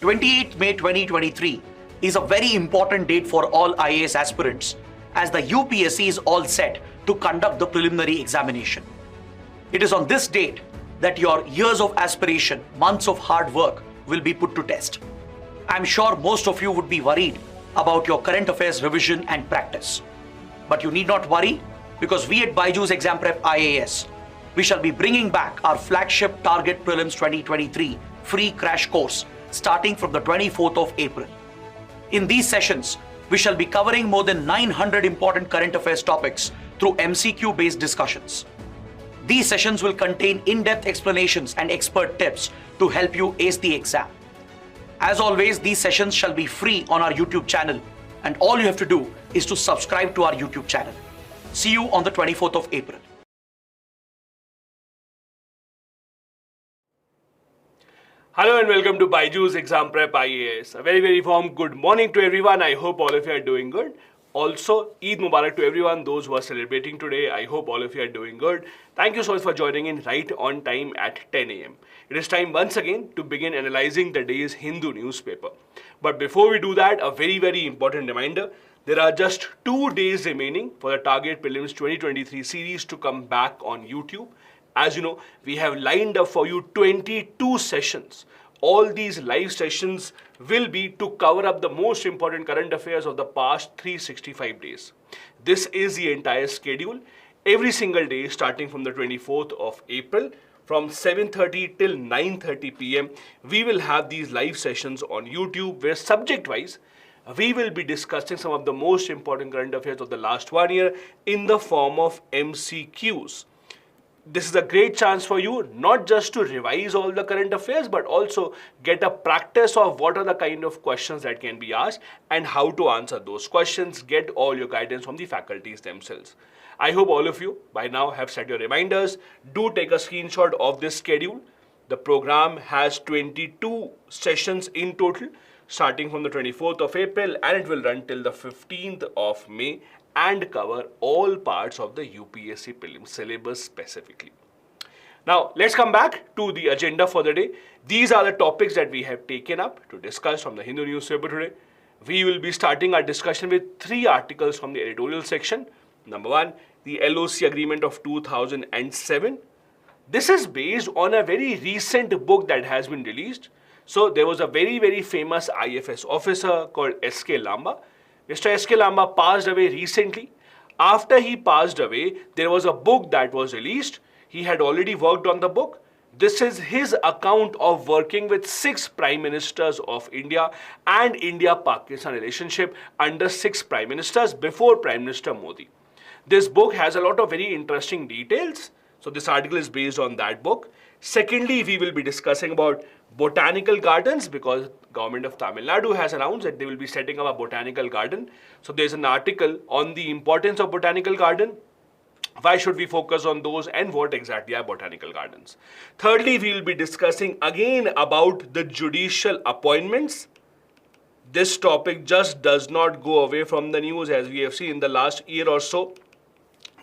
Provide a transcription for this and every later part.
28th May 2023 is a very important date for all IAS aspirants as the UPSC is all set to conduct the preliminary examination. It is on this date that your years of aspiration, months of hard work will be put to test. I'm sure most of you would be worried about your current affairs revision and practice. But you need not worry because we at BYJU'S Exam Prep IAS, we shall be bringing back our flagship Target Prelims 2023 free crash course starting from the 24th of April. In these sessions, we shall be covering more than 900 important current affairs topics through MCQ-based discussions. These sessions will contain in-depth explanations and expert tips to help you ace the exam. As always, these sessions shall be free on our YouTube channel, and all you have to do is to subscribe to our YouTube channel. See you on the 24th of April. Hello and welcome to BYJU'S Exam Prep IAS. A very warm good morning to everyone. I hope all of you are doing good. Also, Eid Mubarak to everyone, those who are celebrating today. I hope all of you are doing good. Thank you so much for joining in right on time at 10 a.m. It is time once again to begin analyzing the day's Hindu newspaper. But before we do that, a very important reminder. There are just 2 days remaining for the Target Prelims 2023 series to come back on YouTube. As you know, we have lined up for you 22 sessions. All these live sessions will be to cover up the most important current affairs of the past 365 days. This is the entire schedule. Every single day starting from the 24th of April from 7:30 till 9:30 p.m. we will have these live sessions on YouTube where subject-wise we will be discussing some of the most important current affairs of the last 1 year in the form of MCQs. This is a great chance for you not just to revise all the current affairs but also get a practice of what are the kind of questions that can be asked and how to answer those questions, get all your guidance from the faculties themselves. I hope all of you by now have set your reminders. Do take a screenshot of this schedule. The program has 22 sessions in total starting from the 24th of April and it will run till the 15th of May and cover all parts of the UPSC Prelims syllabus specifically. Now, let's come back to the agenda for the day. These are the topics that we have taken up to discuss from the Hindu newspaper today. We will be starting our discussion with 3 articles from the editorial section. Number 1, the LOC agreement of 2007. This is based on a very recent book that has been released. So, there was a very famous IFS officer called S.K. Lamba. Mr. S.K. Lamba passed away recently. After he passed away, there was a book that was released. He had already worked on the book. This is his account of working with 6 prime ministers of India and India-Pakistan relationship under 6 prime ministers before Prime Minister Modi. This book has a lot of very interesting details. So this article is based on that book. Secondly, we will be discussing about botanical gardens because government of Tamil Nadu has announced that they will be setting up a botanical garden. So there's an article on the importance of botanical garden. Why should we focus on those and what exactly are botanical gardens? Thirdly, we will be discussing again about the judicial appointments. This topic just does not go away from the news as we have seen in the last year or so.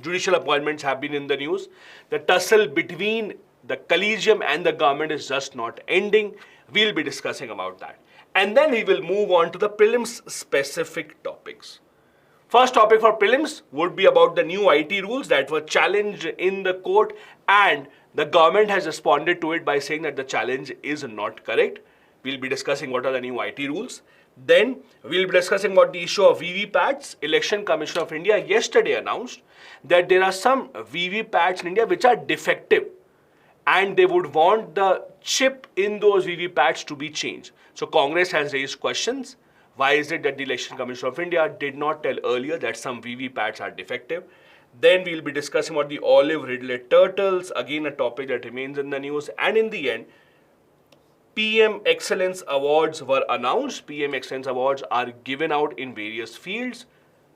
Judicial appointments have been in the news. The tussle between the collegium and the government is just not ending. We'll be discussing about that. And then we will move on to the prelims specific topics. First topic for prelims would be about the new IT rules that were challenged in the court and the government has responded to it by saying that the challenge is not correct. We'll be discussing what are the new IT rules. Then we'll be discussing about the issue of VVPATs. Election Commission of India yesterday announced that there are some VVPATs in India which are defective and they would want the chip in those VVPATs to be changed. So Congress has raised questions. Why is it that the Election Commission of India did not tell earlier that some VVPATs are defective? Then we'll be discussing about the olive ridley turtles, again a topic that remains in the news. And in the end, PM Excellence Awards were announced. PM Excellence Awards are given out in various fields.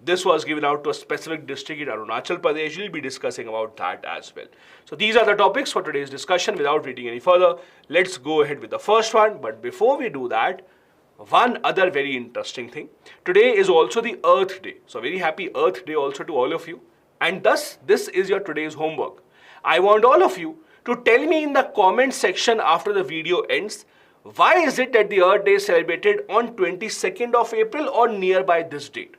This was given out to a specific district in Arunachal Pradesh. We'll be discussing about that as well. So these are the topics for today's discussion. Without waiting any further, let's go ahead with the first one. But before we do that, one other very interesting thing. Today is also the Earth Day. So very happy Earth Day also to all of you. And thus, this is your today's homework. I want all of you to tell me in the comment section after the video ends, why is it that the Earth Day is celebrated on 22nd of April or nearby this date?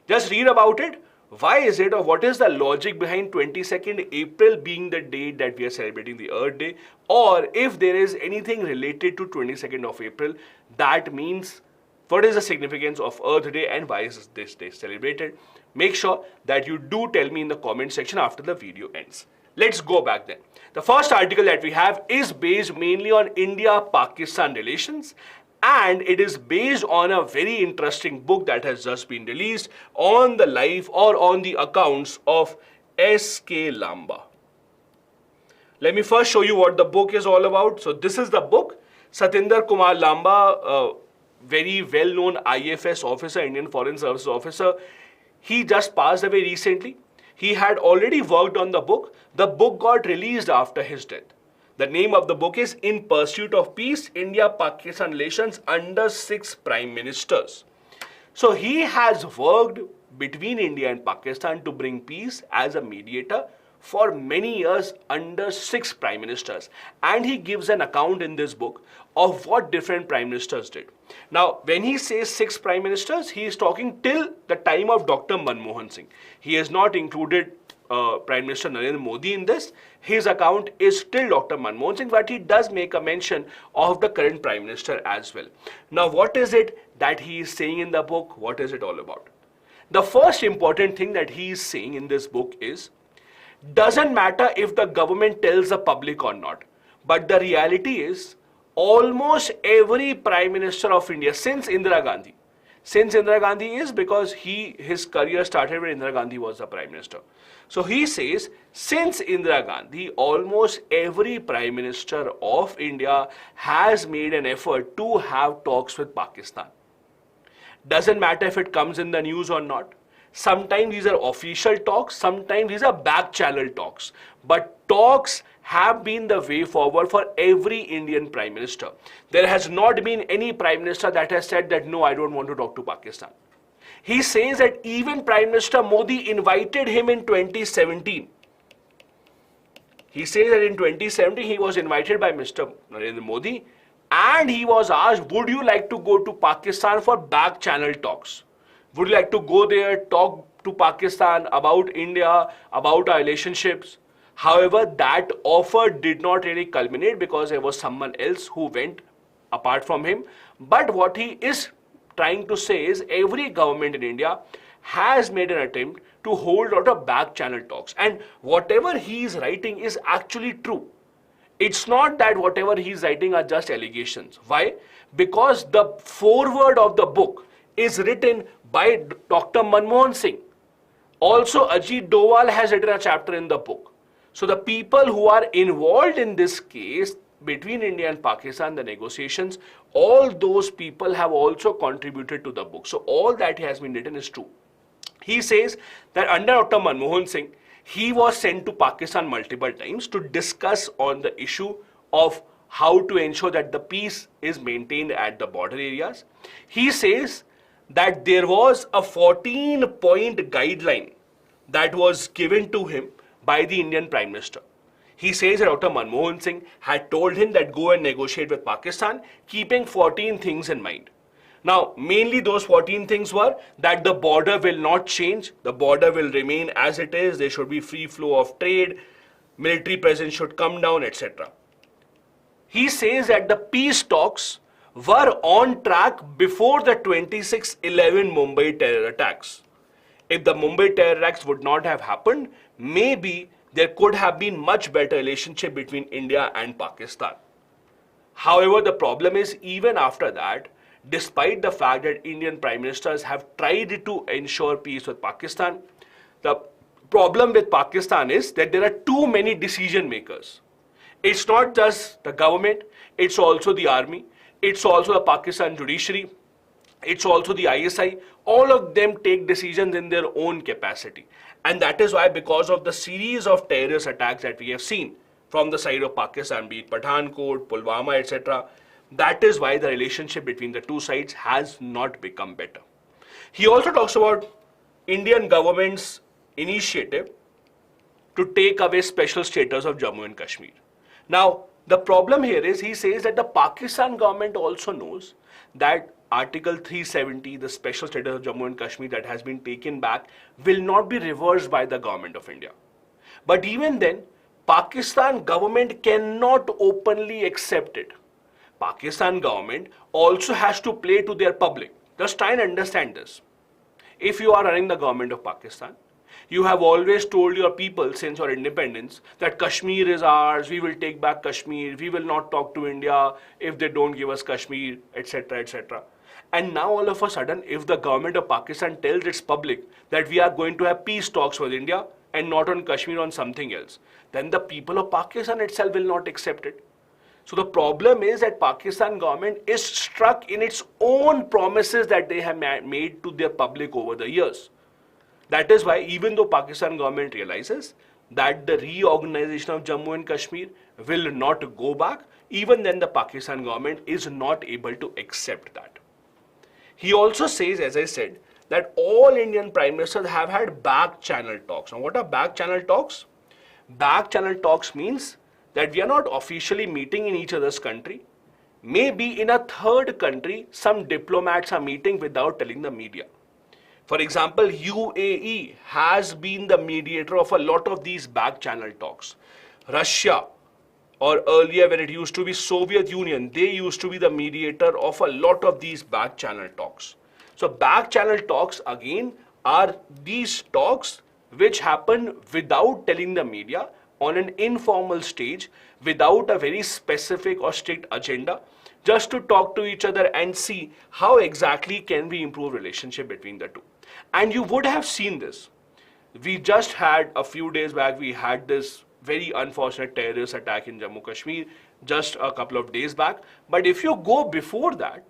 Just read about it. Why is it, or what is the logic behind 22nd April being the date that we are celebrating the Earth Day? Or if there is anything related to 22nd of April, that means what is the significance of Earth Day and why is this day celebrated? Make sure that you do tell me in the comment section after the video ends. Let's go back then. The first article that we have is based mainly on India-Pakistan relations, and it is based on a very interesting book that has just been released on the life or on the accounts of S.K. Lamba. Let me first show you what the book is all about. So this is the book. Satinder Kumar Lamba, very well-known IFS officer, Indian Foreign Services officer. He just passed away recently. He had already worked on the book. The book got released after his death. The name of the book is In Pursuit of Peace, India-Pakistan Relations under 6 Prime Ministers. So he has worked between India and Pakistan to bring peace as a mediator for many years under 6 Prime Ministers. And he gives an account in this book of what different Prime Ministers did. Now, when he says 6 Prime Ministers, he is talking till the time of Dr. Manmohan Singh. He has not included Prime Minister Narendra Modi in this. His account is still Dr. Manmohan Singh, but he does make a mention of the current Prime Minister as well. Now, what is it that he is saying in the book? What is it all about? The first important thing that he is saying in this book is, doesn't matter if the government tells the public or not, but the reality is almost every Prime Minister of India since Indira Gandhi is because his career started when Indira Gandhi was the Prime Minister. So he says, since Indira Gandhi, almost every Prime Minister of India has made an effort to have talks with Pakistan. Doesn't matter if it comes in the news or not. Sometimes these are official talks, sometimes these are back channel talks. But talks have been the way forward for every Indian Prime Minister. There has not been any Prime Minister that has said that no, I don't want to talk to Pakistan. He says that even Prime Minister Modi invited him in 2017. He says that in 2017 he was invited by Mr. Narendra Modi and he was asked, would you like to go to Pakistan for back channel talks? Would you like to go there, talk to Pakistan about India, about our relationships? However, that offer did not really culminate because there was someone else who went apart from him. But what he is trying to say is every government in India has made an attempt to hold out of back channel talks. And whatever he is writing is actually true. It's not that whatever he is writing are just allegations. Why? Because the foreword of the book is written by Dr. Manmohan Singh. Also, Ajit Doval has written a chapter in the book. So the people who are involved in this case between India and Pakistan, the negotiations, all those people have also contributed to the book. So all that has been written is true. He says that under Dr. Manmohan Singh, he was sent to Pakistan multiple times to discuss on the issue of how to ensure that the peace is maintained at the border areas. He says that there was a 14-point guideline that was given to him by the Indian Prime Minister. He says that Dr. Manmohan Singh had told him that go and negotiate with Pakistan, keeping 14 things in mind. Now, mainly those 14 things were that the border will not change, the border will remain as it is, there should be free flow of trade, military presence should come down, etc. He says that the peace talks were on track before the 26/11 Mumbai terror attacks. If the Mumbai terror attacks would not have happened, maybe there could have been much better relationship between India and Pakistan. However, the problem is even after that, despite the fact that Indian Prime Ministers have tried to ensure peace with Pakistan, the problem with Pakistan is that there are too many decision makers. It's not just the government, it's also the army, it's also the Pakistan judiciary, it's also the ISI. All of them take decisions in their own capacity. And that is why, because of the series of terrorist attacks that we have seen from the side of Pakistan, be it Botanical, Pulwama, etc., that is why the relationship between the two sides has not become better. He also talks about Indian government's initiative to take away special status of Jammu and Kashmir. Now, The problem here is he says that the Pakistan government also knows that Article 370, the special status of Jammu and Kashmir that has been taken back, will not be reversed by the government of India. But even then, Pakistan government cannot openly accept it. Pakistan government also has to play to their public. Just try and understand this. If you are running the government of Pakistan, you have always told your people since your independence that Kashmir is ours, we will take back Kashmir, we will not talk to India if they don't give us Kashmir, etc., etc. And now all of a sudden, if the government of Pakistan tells its public that we are going to have peace talks with India and not on Kashmir, on something else, then the people of Pakistan itself will not accept it. So the problem is that Pakistan government is stuck in its own promises that they have made to their public over the years. That is why even though Pakistan government realizes that the reorganization of Jammu and Kashmir will not go back, even then the Pakistan government is not able to accept that. He also says, as I said, that all Indian prime ministers have had back channel talks. Now what are back channel talks? Back channel talks means that we are not officially meeting in each other's country. Maybe in a third country, some diplomats are meeting without telling the media. For example, UAE has been the mediator of a lot of these back channel talks. Russia, or earlier when it used to be Soviet Union, they used to be the mediator of a lot of these back channel talks. So back channel talks again are these talks which happen without telling the media on an informal stage, without a very specific or strict agenda, just to talk to each other and see how exactly can we improve relationship between the two. And you would have seen this. We just had a few days back, we had this very unfortunate terrorist attack in Jammu Kashmir just a couple of days back. But if you go before that,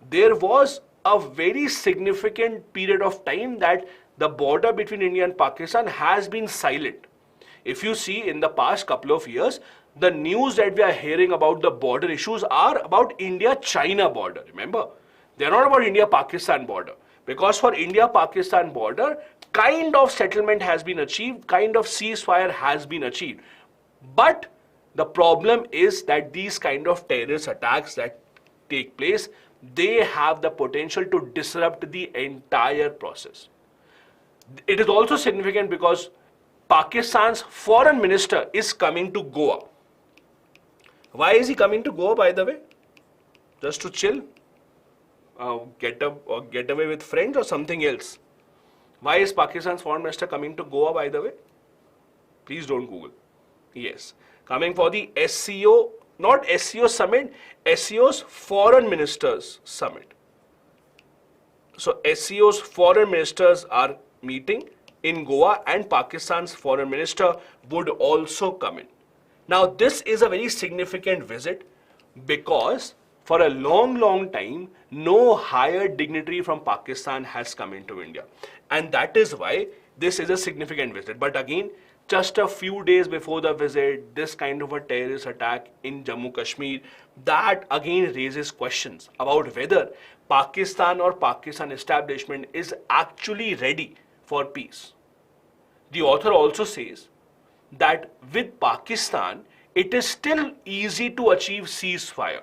there was a very significant period of time that the border between India and Pakistan has been silent. If you see in the past couple of years, the news that we are hearing about the border issues are about India-China border. Remember, they are not about India-Pakistan border. Because for India-Pakistan border, kind of settlement has been achieved, kind of ceasefire has been achieved. But the problem is that these kind of terrorist attacks that take place, they have the potential to disrupt the entire process. It is also significant because Pakistan's foreign minister is coming to Goa. Why is he coming to Goa, by the way? Just to chill? Get away with friends or something else? Why is Pakistan's foreign minister coming to Goa, by the way? Please don't Google. Yes. Coming for the SCO, not SCO summit, SCO's foreign ministers summit. So SCO's foreign ministers are meeting in Goa and Pakistan's foreign minister would also come in. Now this is a very significant visit because for a long time, no higher dignitary from Pakistan has come into India. And that is why this is a significant visit. But again, just a few days before the visit, this kind of a terrorist attack in Jammu Kashmir, that again raises questions about whether Pakistan or Pakistan establishment is actually ready for peace. The author also says that with Pakistan, it is still easy to achieve ceasefire.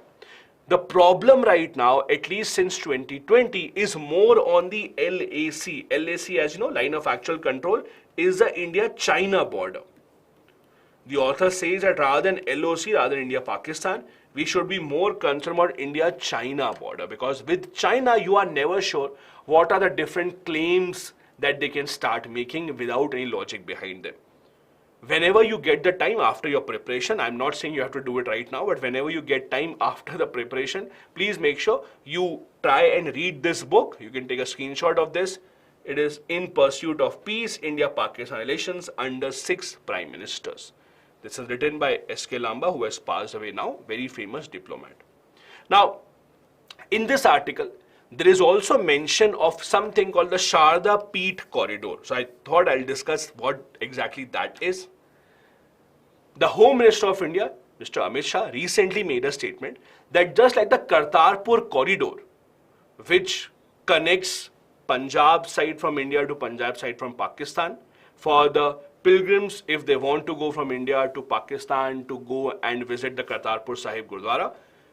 The problem right now, at least since 2020, is more on the LAC. LAC, as you know, line of actual control, is the India-China border. The author says that rather than LOC, rather than India-Pakistan, we should be more concerned about India-China border, because with China, you are never sure what are the different claims that they can start making without any logic behind them. Whenever you get the time after your preparation, I'm not saying you have to do it right now, but whenever you get time after the preparation, please make sure you try and read this book. You can take a screenshot of this. It is In Pursuit of Peace, India-Pakistan Relations under 6 Prime Ministers. This is written by S.K. Lamba, who has passed away now, very famous diplomat. Now, in this article, there is also mention of something called the Sharda Peeth Corridor. So I thought I'll discuss what exactly that is. The Home Minister of India, Mr. Amit Shah, recently made a statement that just like the Kartarpur Corridor, which connects Punjab side from India to Punjab side from Pakistan, for the pilgrims, if they want to go from India to Pakistan to go and visit the Kartarpur Sahib Gurdwara.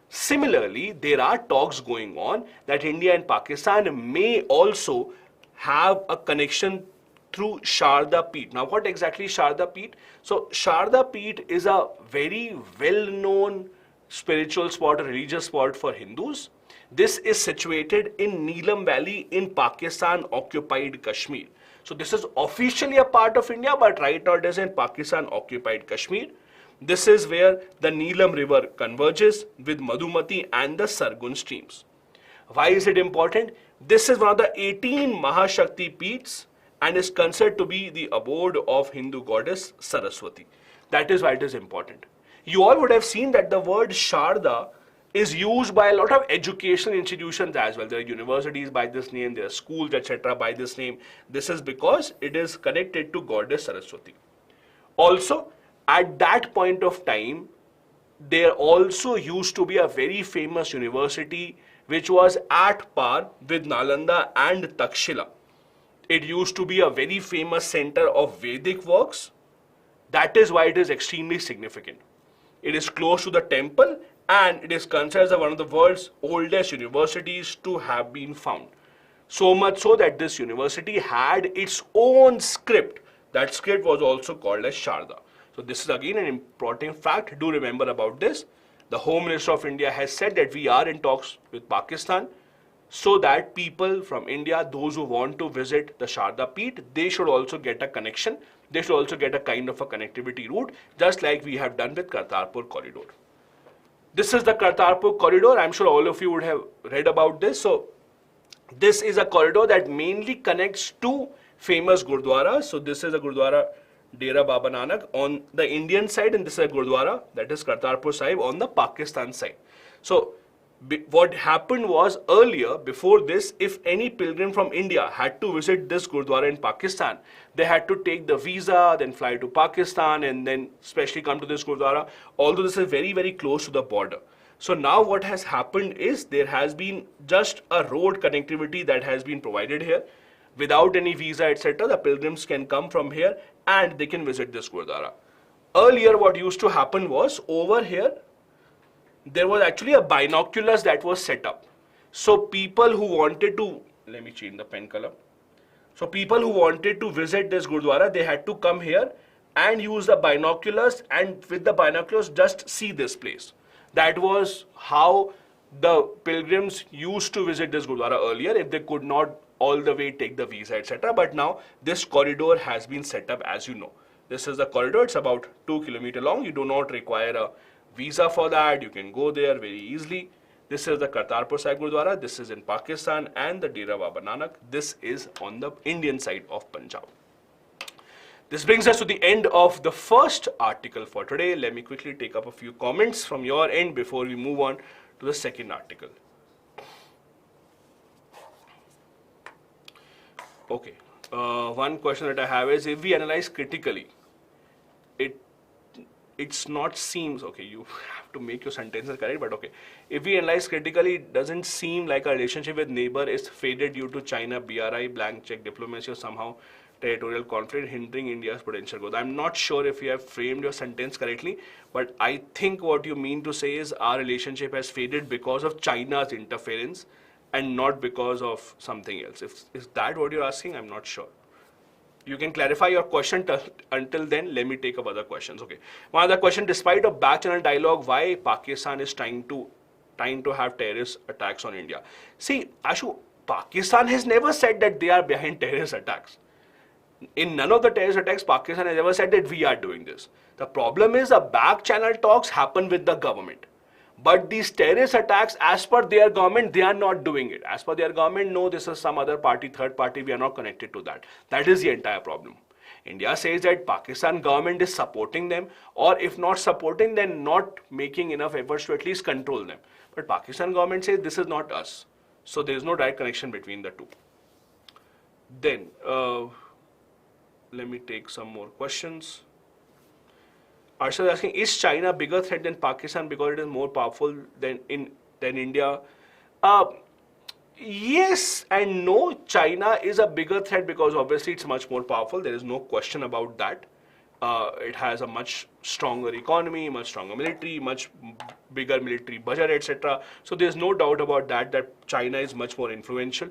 Similarly, there are talks going on that India and Pakistan may also have a connection through Sharda Peeth. Now, what exactly is Sharda Peeth? So, Sharda Peeth is a very well-known spiritual spot, a religious spot for Hindus. This is situated in Neelam Valley in Pakistan-occupied Kashmir. So, this is officially a part of India, but right now it is in Pakistan-occupied Kashmir. This is where the Neelam River converges with Madhumati and the Sargun streams. Why is it important? This is one of the 18 Mahashakti Peeths and is considered to be the abode of Hindu goddess Saraswati. That is why it is important. You all would have seen that the word Sharda is used by a lot of educational institutions as well. There are universities by this name, there are schools, etc. by this name. This is because it is connected to goddess Saraswati. Also, at that point of time, there also used to be a very famous university which was at par with Nalanda and Takshila. It used to be a very famous center of Vedic works. That is why it is extremely significant. It is close to the temple and it is considered as one of the world's oldest universities to have been found. So much so that this university had its own script. That script was also called as Sharda. So this is again an important fact. Do remember about this. The Home Minister of India has said that we are in talks with Pakistan so that people from India, those who want to visit the Sharda Peeth, they should also get a connection. They should also get a kind of a connectivity route, just like we have done with Kartarpur Corridor. This is the Kartarpur Corridor. I'm sure all of you would have read about this. So this is a corridor that mainly connects two famous Gurdwaras. So this is a Gurdwara Dera Baba Nanak on the Indian side, and this is a Gurdwara, that is Kartarpur Sahib, on the Pakistan side. So what happened was earlier, before this, if any pilgrim from India had to visit this Gurdwara in Pakistan, they had to take the visa, then fly to Pakistan, and then especially come to this Gurdwara, although this is very, very close to the border. So now what has happened is there has been just a road connectivity that has been provided here. Without any visa, etc., the pilgrims can come from here and they can visit this Gurdwara. Earlier, what used to happen was, over here, there was actually a binoculars that was set up. So people who wanted to, let me change the pen color. So people who wanted to visit this Gurdwara, they had to come here and use the binoculars, and with the binoculars just see this place. That was how the pilgrims used to visit this Gurdwara earlier, if they could not all the way take the visa, etc. But now this corridor has been set up, as you know. This is the corridor. It's about 2 kilometers long. You do not require a visa for that. You can go there very easily. This is the Kartarpur Sahib Gurdwara. This is in Pakistan, and the Dera Baba Nanak. This is on the Indian side of Punjab. This brings us to the end of the first article for today. Let me quickly take up a few comments from your end before we move on to the second article. Okay, one question that I have is, if we analyze critically, it's not seems, okay, you have to make your sentences correct, but okay. If we analyze critically, it doesn't seem like our relationship with neighbor is faded due to China, BRI, blank check diplomacy, or somehow territorial conflict hindering India's potential growth. I'm not sure if you have framed your sentence correctly, but I think what you mean to say is our relationship has faded because of China's interference and not because of something else. Is that what you're asking? I'm not sure. You can clarify your question until then. Let me take up other questions. Okay. One other question: despite a back channel dialogue, why Pakistan is trying to have terrorist attacks on India? See, Ashu, Pakistan has never said that they are behind terrorist attacks. In none of the terrorist attacks, Pakistan has ever said that we are doing this. The problem is the back channel talks happen with the government. But these terrorist attacks, as per their government, they are not doing it. As per their government, no, this is some other party, third party, we are not connected to that. That is the entire problem. India says that Pakistan government is supporting them, or if not supporting, then not making enough efforts to at least control them. But Pakistan government says this is not us. So there is no direct connection between the two. Then, let me take some more questions. Arshad is asking, is China a bigger threat than Pakistan because it is more powerful than India? Yes and no. China is a bigger threat because obviously it's much more powerful. There is no question about that. It has a much stronger economy, much stronger military, much bigger military budget, etc. So there's no doubt about that China is much more influential.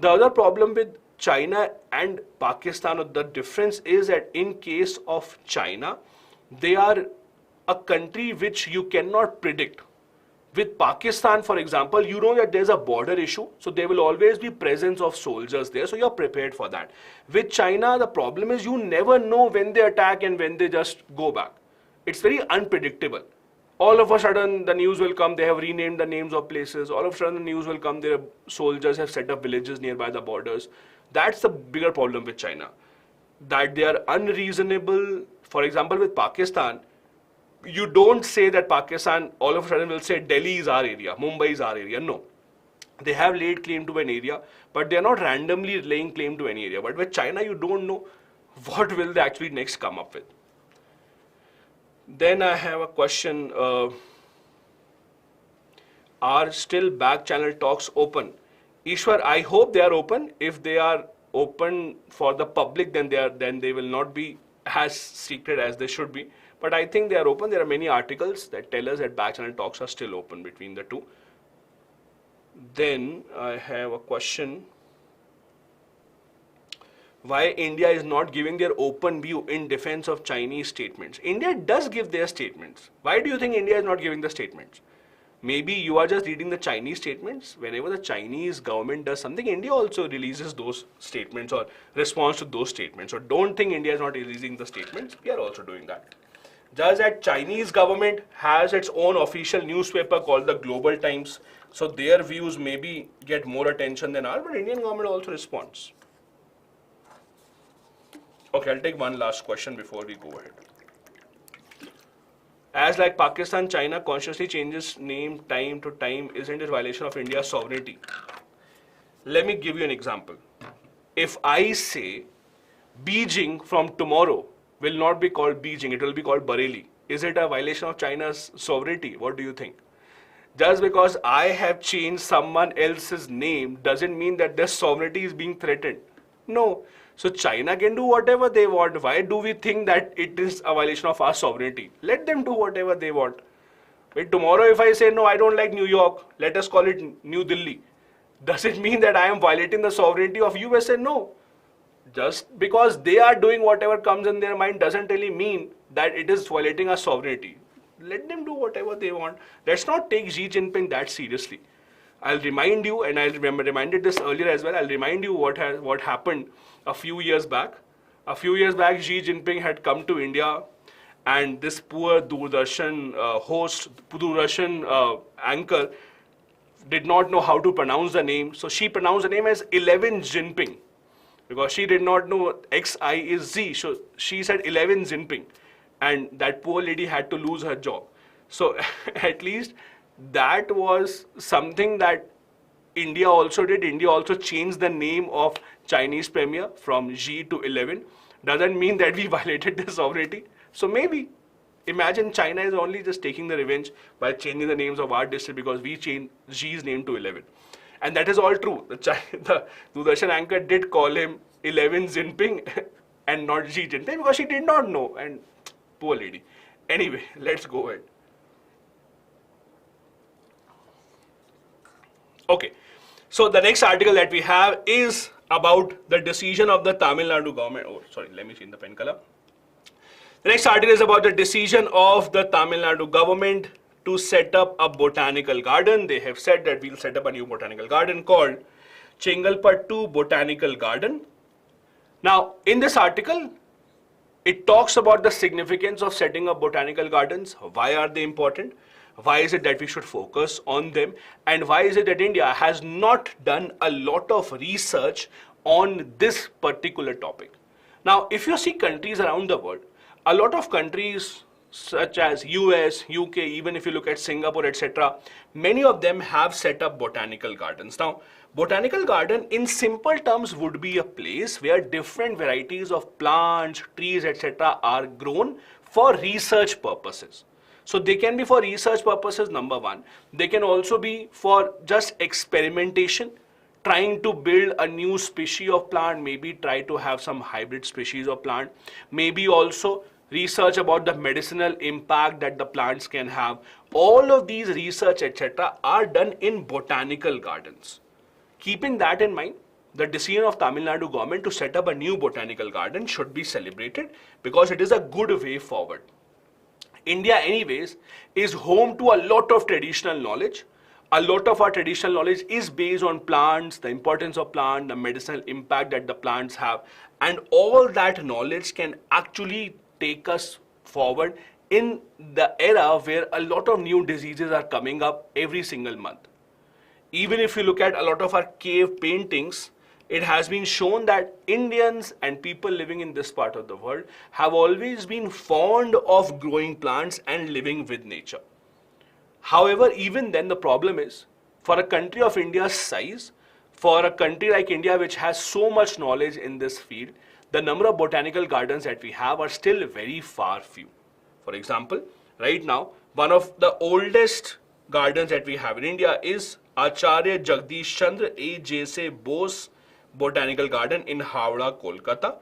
The other problem with China and Pakistan, or the difference is that in case of China, they are a country which you cannot predict. With Pakistan, for example, you know that there's a border issue, so there will always be presence of soldiers there, so you're prepared for that. With China, the problem is you never know when they attack and when they just go back. It's very unpredictable. All of a sudden, the news will come, they have renamed the names of places. All of a sudden, the news will come, their soldiers have set up villages nearby the borders. That's the bigger problem with China. That they are unreasonable. For example, with Pakistan, you don't say that Pakistan all of a sudden will say Delhi is our area, Mumbai is our area. No. They have laid claim to an area, but they are not randomly laying claim to any area. But with China, you don't know what will they actually next come up with. Then I have a question. Are still back channel talks open? Ishwar, I hope they are open. If they are open for the public, then they will not be as secret as they should be. But I think they are open. There are many articles that tell us that back channel talks are still open between the two. Then I have a question. Why India is not giving their open view in defense of Chinese statements? India does give their statements. Why do you think India is not giving the statements? Maybe you are just reading the Chinese statements. Whenever the Chinese government does something, India also releases those statements or responds to those statements. So don't think India is not releasing the statements. We are also doing that. Just that Chinese government has its own official newspaper called the Global Times. So their views maybe get more attention than ours, but Indian government also responds. Okay, I'll take one last question before we go ahead. As like Pakistan, China consciously changes name time to time, isn't it violation of India's sovereignty? Let me give you an example. If I say Beijing from tomorrow will not be called Beijing, it will be called Bareilly. Is it a violation of China's sovereignty? What do you think? Just because I have changed someone else's name doesn't mean that their sovereignty is being threatened. No. So China can do whatever they want. Why do we think that it is a violation of our sovereignty? Let them do whatever they want. But tomorrow if I say, no, I don't like New York, let us call it New Delhi. Does it mean that I am violating the sovereignty of USA? No. Just because they are doing whatever comes in their mind doesn't really mean that it is violating our sovereignty. Let them do whatever they want. Let's not take Xi Jinping that seriously. I'll remind you, and I reminded this earlier as well, I'll remind you what happened a few years back. A few years back, Xi Jinping had come to India, and this poor Doordarshan anchor did not know how to pronounce the name. So she pronounced the name as 11 Jinping. Because she did not know XI is Z, so she said 11 Jinping, and that poor lady had to lose her job. So at least that was something that India also did. India also changed the name of Chinese premier from Xi to 11. Doesn't mean that we violated their sovereignty. So maybe, imagine China is only just taking the revenge by changing the names of our district because we changed Xi's name to 11. And that is all true. The Doordarshan anchor did call him 11 Jinping and not Xi Jinping because she did not know. And poor lady. Anyway, let's go ahead. Okay. So the next article that we have is about the decision of the Tamil Nadu government. Oh, sorry, let me change the pen color. The next article is about the decision of the Tamil Nadu government to set up a botanical garden. They have said that we'll set up a new botanical garden called Chengalpattu Botanical Garden. Now, in this article, it talks about the significance of setting up botanical gardens. Why are they important? Why is it that we should focus on them? And why is it that India has not done a lot of research on this particular topic? Now, if you see countries around the world, a lot of countries such as US, UK, even if you look at Singapore, etc., many of them have set up botanical gardens. Now, botanical garden in simple terms would be a place where different varieties of plants, trees, etc. are grown for research purposes. So they can be for research purposes, number one. They can also be for just experimentation, trying to build a new species of plant, maybe try to have some hybrid species of plant, maybe also research about the medicinal impact that the plants can have. All of these research, etc., are done in botanical gardens. Keeping that in mind, the decision of Tamil Nadu government to set up a new botanical garden should be celebrated because it is a good way forward. India anyways is home to a lot of traditional knowledge. A lot of our traditional knowledge is based on plants, the importance of plant, the medicinal impact that the plants have, and all that knowledge can actually take us forward in the era where a lot of new diseases are coming up every single month. Even if you look at a lot of our cave paintings, it has been shown that Indians and people living in this part of the world have always been fond of growing plants and living with nature. However, even then the problem is, for a country of India's size, for a country like India which has so much knowledge in this field, the number of botanical gardens that we have are still very far few. For example, right now, one of the oldest gardens that we have in India is Acharya Jagdish Chandra A.J.C. Bose Botanical Garden in Howrah, Kolkata.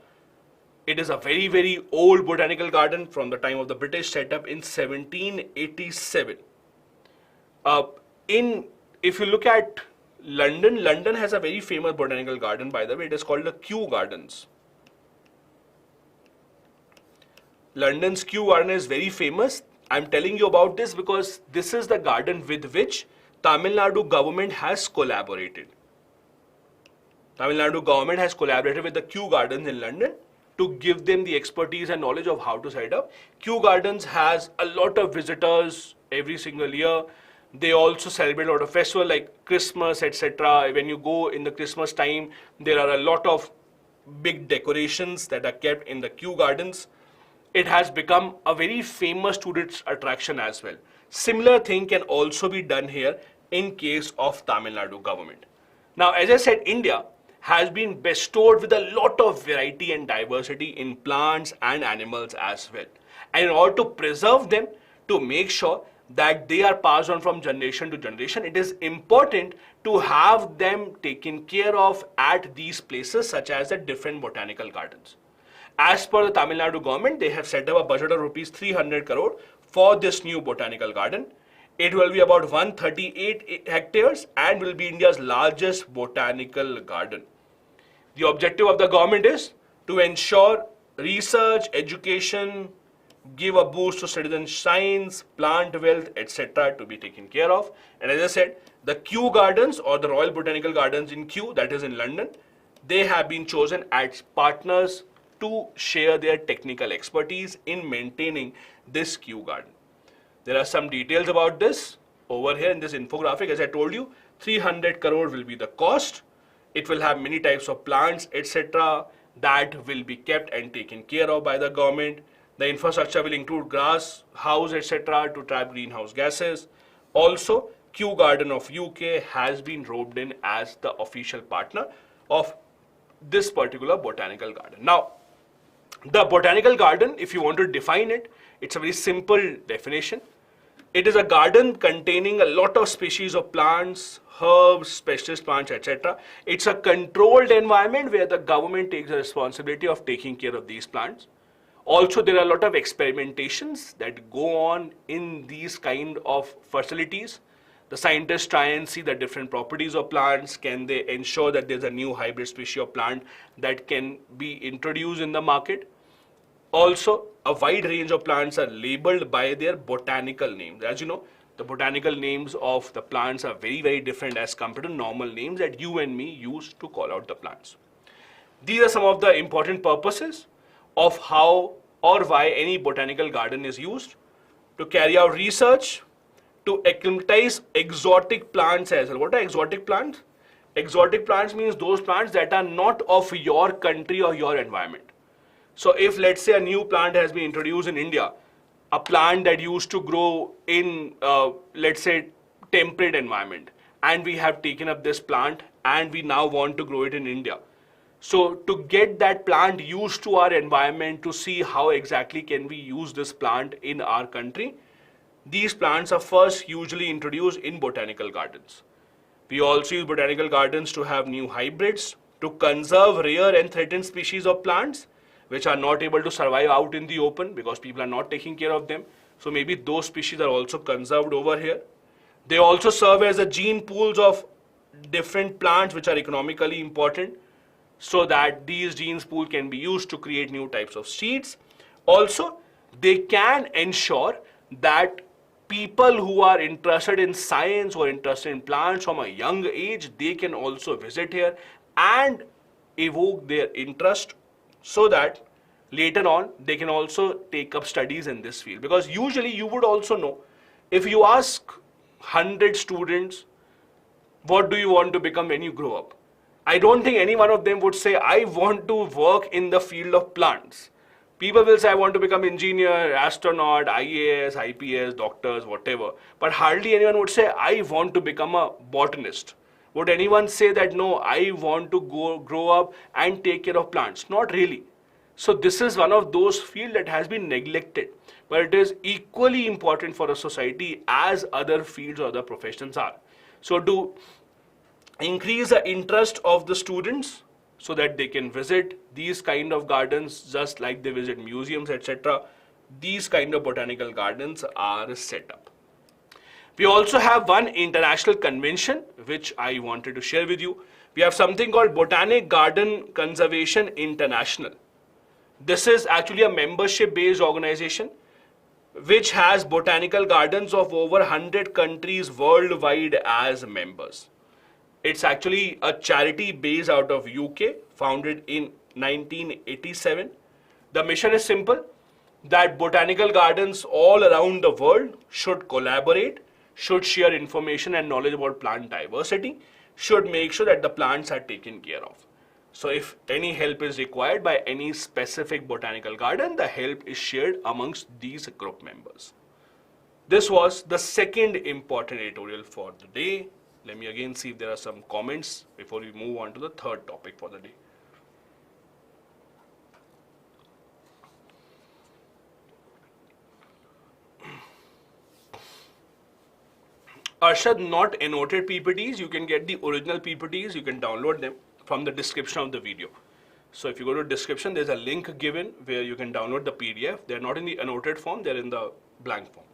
It is a very, very old botanical garden from the time of the British, set up in 1787. If you look at London, London has a very famous botanical garden, by the way. It is called the Kew Gardens. London's Kew Garden is very famous. I'm telling you about this because this is the garden with which Tamil Nadu government has collaborated. Tamil Nadu government has collaborated with the Kew Gardens in London to give them the expertise and knowledge of how to set it up. Kew Gardens has a lot of visitors every single year. They also celebrate a lot of festivals like Christmas, etc. When you go in the Christmas time, there are a lot of big decorations that are kept in the Kew Gardens. It has become a very famous tourist attraction as well. Similar thing can also be done here in case of Tamil Nadu government. Now, as I said, India has been bestowed with a lot of variety and diversity in plants and animals as well. And in order to preserve them, to make sure that they are passed on from generation to generation, it is important to have them taken care of at these places such as the different botanical gardens. As per the Tamil Nadu government, they have set up a budget of rupees 300 crore for this new botanical garden. It will be about 138 hectares and will be India's largest botanical garden. The objective of the government is to ensure research, education, give a boost to citizen science, plant wealth, etc. to be taken care of. And as I said, the Kew Gardens or the Royal Botanical Gardens in Kew, that is in London, they have been chosen as partners to share their technical expertise in maintaining this Kew Garden. There are some details about this over here in this infographic. As I told you, 300 crore will be the cost. It will have many types of plants, etc. that will be kept and taken care of by the government. The infrastructure will include grass, house, etc. to trap greenhouse gases. Also, Kew Garden of UK has been roped in as the official partner of this particular botanical garden. Now, the botanical garden, if you want to define it, it's a very simple definition. It is a garden containing a lot of species of plants, herbs, specialist plants, etc. It's a controlled environment where the government takes the responsibility of taking care of these plants. Also, there are a lot of experimentations that go on in these kind of facilities. The scientists try and see the different properties of plants. Can they ensure that there's a new hybrid species of plant that can be introduced in the market? Also, a wide range of plants are labeled by their botanical names. As you know, the botanical names of the plants are very, very different as compared to normal names that you and me use to call out the plants. These are some of the important purposes of how or why any botanical garden is used: to carry out research, to acclimatize exotic plants as well. What are exotic plants? Exotic plants means those plants that are not of your country or your environment. So if, let's say, a new plant has been introduced in India, a plant that used to grow in, let's say, temperate environment, and we have taken up this plant and we now want to grow it in India. So to get that plant used to our environment, to see how exactly can we use this plant in our country, these plants are first usually introduced in botanical gardens. We also use botanical gardens to have new hybrids, to conserve rare and threatened species of plants. which are not able to survive out in the open because people are not taking care of them. So maybe those species are also conserved over here. They also serve as the gene pools of different plants which are economically important, so that these genes pool can be used to create new types of seeds. Also, they can ensure that people who are interested in science or interested in plants from a young age, they can also visit here and evoke their interest, so that later on they can also take up studies in this field. Because usually you would also know, if you ask 100 students, what do you want to become when you grow up? I don't think any one of them would say, I want to work in the field of plants. People will say, I want to become engineer, astronaut, IAS, IPS, doctors, whatever. But hardly anyone would say, I want to become a botanist. Would anyone say that, no, I want to grow up and take care of plants? Not really. So this is one of those fields that has been neglected, but it is equally important for a society as other fields or other professions are. So to increase the interest of the students, so that they can visit these kind of gardens just like they visit museums, etc., these kind of botanical gardens are set up. We also have one international convention which I wanted to share with you. We have something called Botanic Garden Conservation International. This is actually a membership based organization which has botanical gardens of over 100 countries worldwide as members. It's actually a charity based out of UK, founded in 1987. The mission is simple, that botanical gardens all around the world should collaborate, should share information and knowledge about plant diversity, should make sure that the plants are taken care of. So if any help is required by any specific botanical garden, the help is shared amongst these group members. This was the second important editorial for the day. Let me again see if there are some comments before we move on to the third topic for the day. Arshad, not annotated PPTs. You can get the original PPTs. You can download them from the description of the video. So if you go to description, there's a link given where you can download the PDF. They're not in the annotated form, they're in the blank form.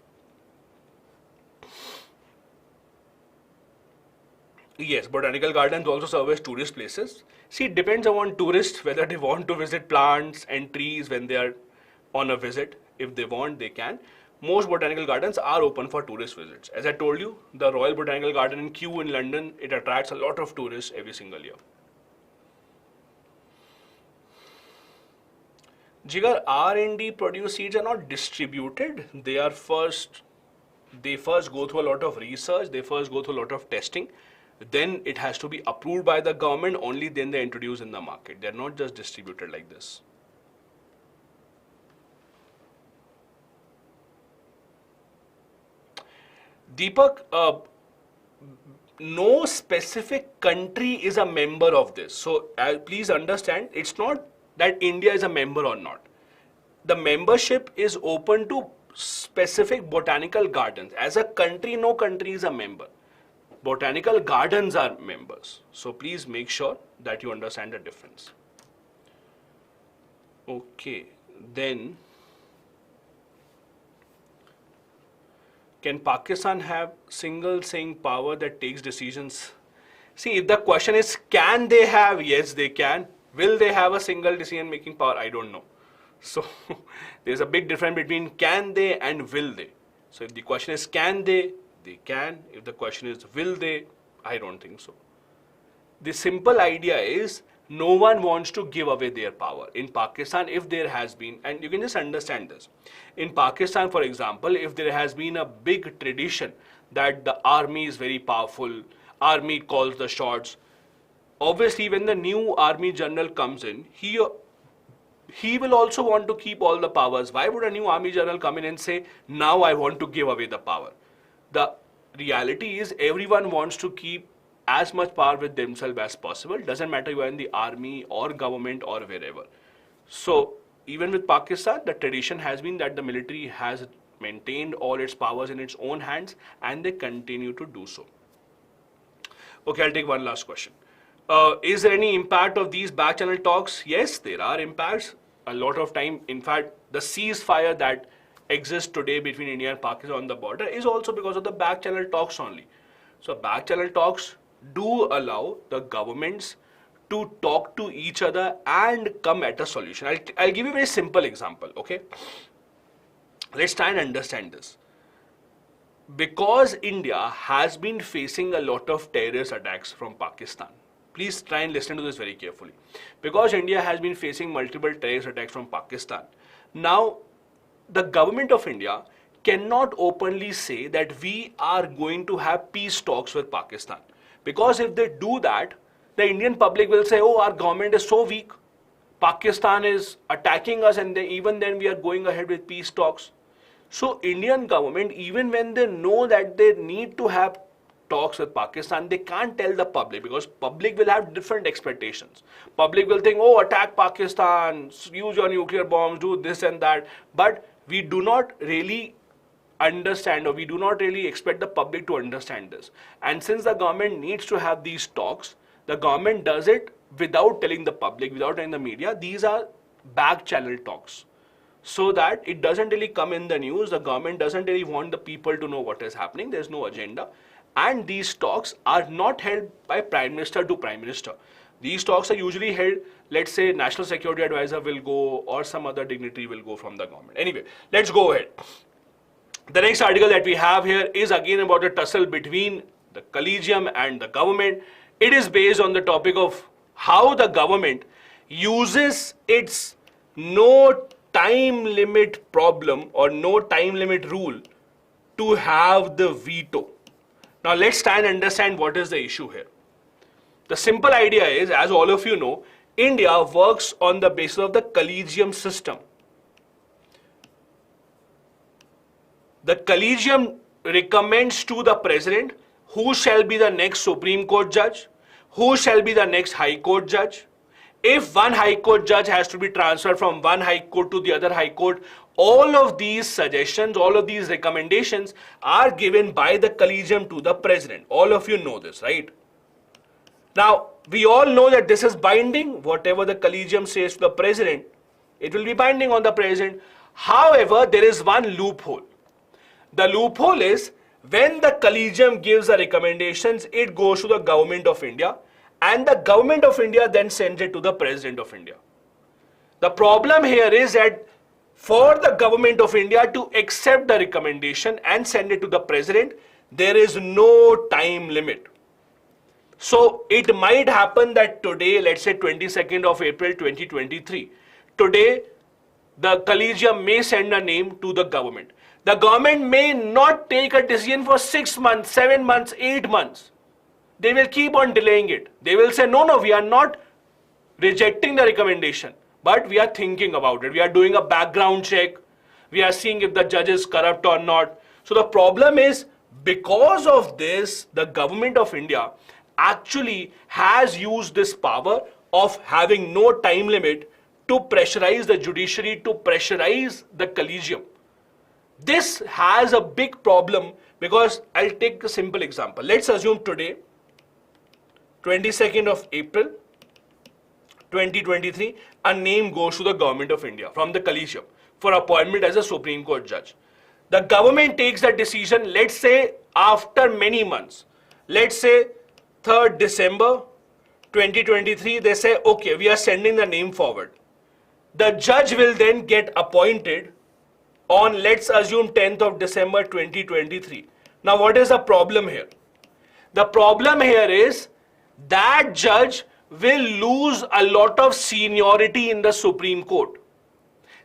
Yes, botanical gardens also serve as tourist places. See, it depends upon tourists whether they want to visit plants and trees when they are on a visit. If they want, they can. Most botanical gardens are open for tourist visits. As I told you, the Royal Botanical Garden in Kew in London, it attracts a lot of tourists every single year. Jigar, R&D produced seeds are not distributed. They first go through a lot of research. They first go through a lot of testing. Then it has to be approved by the government. Only then they introduce in the market. They're not just distributed like this. Deepak, no specific country is a member of this. So please understand, it's not that India is a member or not. The membership is open to specific botanical gardens. As a country, no country is a member. Botanical gardens are members. So please make sure that you understand the difference. Okay, then can Pakistan have single saying power that takes decisions? See, if the question is, can they have? Yes, they can. Will they have a single decision making power? I don't know. So there's a big difference between can they and will they. So if the question is can they can. If the question is will they, I don't think so. The simple idea is no one wants to give away their power. In Pakistan, if there has been, and you can just understand this. In Pakistan, for example, if there has been a big tradition that the army is very powerful, army calls the shots, obviously when the new army general comes in, he will also want to keep all the powers. Why would a new army general come in and say, now I want to give away the power? The reality is everyone wants to keep as much power with themselves as possible. Doesn't matter you are in the army or government or wherever. So even with Pakistan, the tradition has been that the military has maintained all its powers in its own hands and they continue to do so. Okay, I'll take one last question. Is there any impact of these back channel talks? Yes, there are impacts. a lot of time. In fact, the ceasefire that exists today between India and Pakistan on the border is also because of the back channel talks only. So back channel talks do allow the governments to talk to each other and come at a solution. I'll give you a very simple example, okay? Let's try and understand this. Because India has been facing a lot of terrorist attacks from Pakistan. Please try and listen to this very carefully. Because India has been facing multiple terrorist attacks from Pakistan. Now, the government of India cannot openly say that we are going to have peace talks with Pakistan. Because if they do that, the Indian public will say, oh, our government is so weak. Pakistan is attacking us, and even then we are going ahead with peace talks. So Indian government, even when they know that they need to have talks with Pakistan, they can't tell the public because public will have different expectations. Public will think, oh, attack Pakistan, use your nuclear bombs, do this and that. But we do not really understand, or we do not really expect the public to understand this. And since the government needs to have these talks, the government does it without telling the public, without telling the media. These are back channel talks. So that it doesn't really come in the news. The government doesn't really want the people to know what is happening. There's no agenda. And these talks are not held by Prime Minister to Prime Minister. These talks are usually held, let's say, National Security Advisor will go or some other dignitary will go from the government. Anyway, let's go ahead. The next article that we have here is again about a tussle between the collegium and the government. It is based on the topic of how the government uses its no time limit problem or no time limit rule to have the veto. Now let's try and understand what is the issue here. The simple idea is, as all of you know, India works on the basis of the collegium system. The collegium recommends to the president who shall be the next Supreme Court judge, who shall be the next High Court judge. If one High Court judge has to be transferred from one High Court to the other High Court, all of these suggestions, all of these recommendations are given by the collegium to the president. All of you know this, right? Now, we all know that this is binding. Whatever the collegium says to the president, it will be binding on the president. However, there is one loophole. The loophole is when the collegium gives the recommendations, it goes to the government of India. And the government of India then sends it to the President of India. The problem here is that for the government of India to accept the recommendation and send it to the President, there is no time limit. So it might happen that today, let's say 22nd of April 2023, today the collegium may send a name to the government. The government may not take a decision for 6 months, 7 months, 8 months. They will keep on delaying it. They will say, no, we are not rejecting the recommendation, but we are thinking about it. We are doing a background check. We are seeing if the judge is corrupt or not. So the problem is, because of this, the government of India actually has used this power of having no time limit to pressurize the judiciary, to pressurize the collegium. This has a big problem because I'll take a simple example. Let's assume today, 22nd of April 2023, a name goes to the government of India from the collegium for appointment as a Supreme Court judge. The government takes that decision, let's say after many months, let's say 3rd December 2023, they say, okay, we are sending the name forward. The judge will then get appointed on, let's assume 10th of December 2023. Now what is the problem here? The problem here is that judge will lose a lot of seniority in the Supreme Court.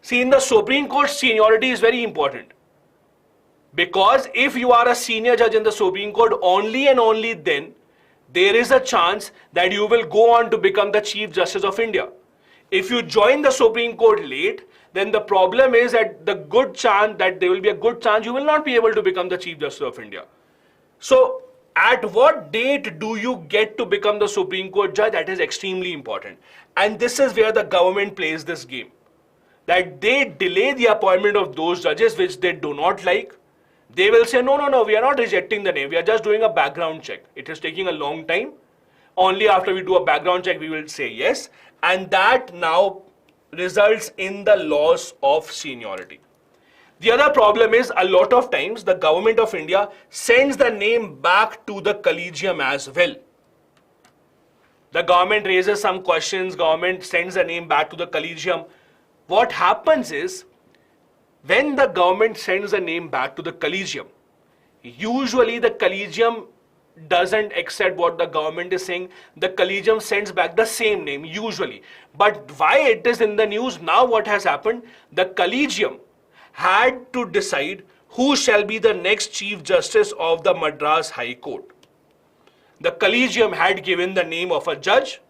See, in the Supreme Court, seniority is very important. Because if you are a senior judge in the Supreme Court, only and only then, there is a chance that you will go on to become the Chief Justice of India. If you join the Supreme Court late, then the problem is that there will be a good chance you will not be able to become the Chief Justice of India. So, at what date do you get to become the Supreme Court judge? That is extremely important. And this is where the government plays this game. That they delay the appointment of those judges which they do not like. They will say, no, we are not rejecting the name. We are just doing a background check. It is taking a long time. Only after we do a background check, we will say yes. And that now results in the loss of seniority. The other problem is a lot of times the government of India sends the name back to the collegium as well. The government raises some questions, government sends the name back to the collegium. What happens is, when the government sends the name back to the collegium, usually the collegium doesn't accept what the government is saying. The collegium sends back the same name usually. But why it is in the news now, what has happened? The collegium had to decide who shall be the next Chief Justice of the Madras High Court. The collegium had given the name of a judge,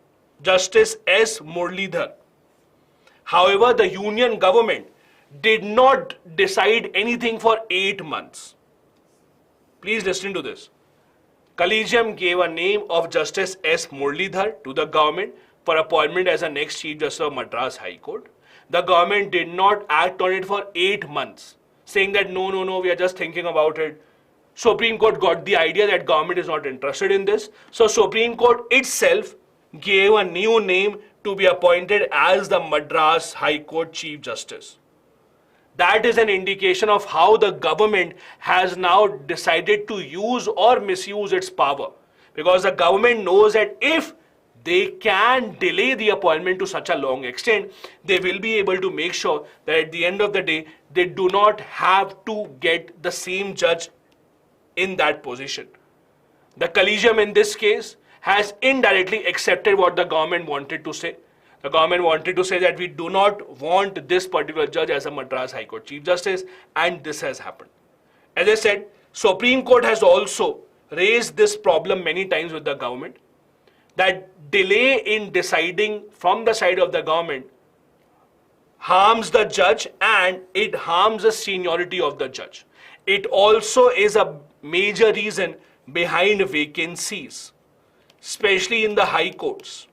Justice S. Muralidhar. However, the union government did not decide anything for 8 months. Please listen to this. Collegium gave a name of Justice S. Muralidhar to the government for appointment as the next Chief Justice of Madras High Court. The government did not act on it for 8 months, saying that no, we are just thinking about it. Supreme Court got the idea that government is not interested in this. So Supreme Court itself gave a new name to be appointed as the Madras High Court Chief Justice. That is an indication of how the government has now decided to use or misuse its power. Because the government knows that if they can delay the appointment to such a long extent, they will be able to make sure that at the end of the day, they do not have to get the same judge in that position. The collegium in this case has indirectly accepted what the government wanted to say. The government wanted to say that we do not want this particular judge as a Madras High Court Chief Justice, and this has happened. As I said, Supreme Court has also raised this problem many times with the government, that delay in deciding from the side of the government harms the judge and it harms the seniority of the judge. It also is a major reason behind vacancies, especially in the high courts.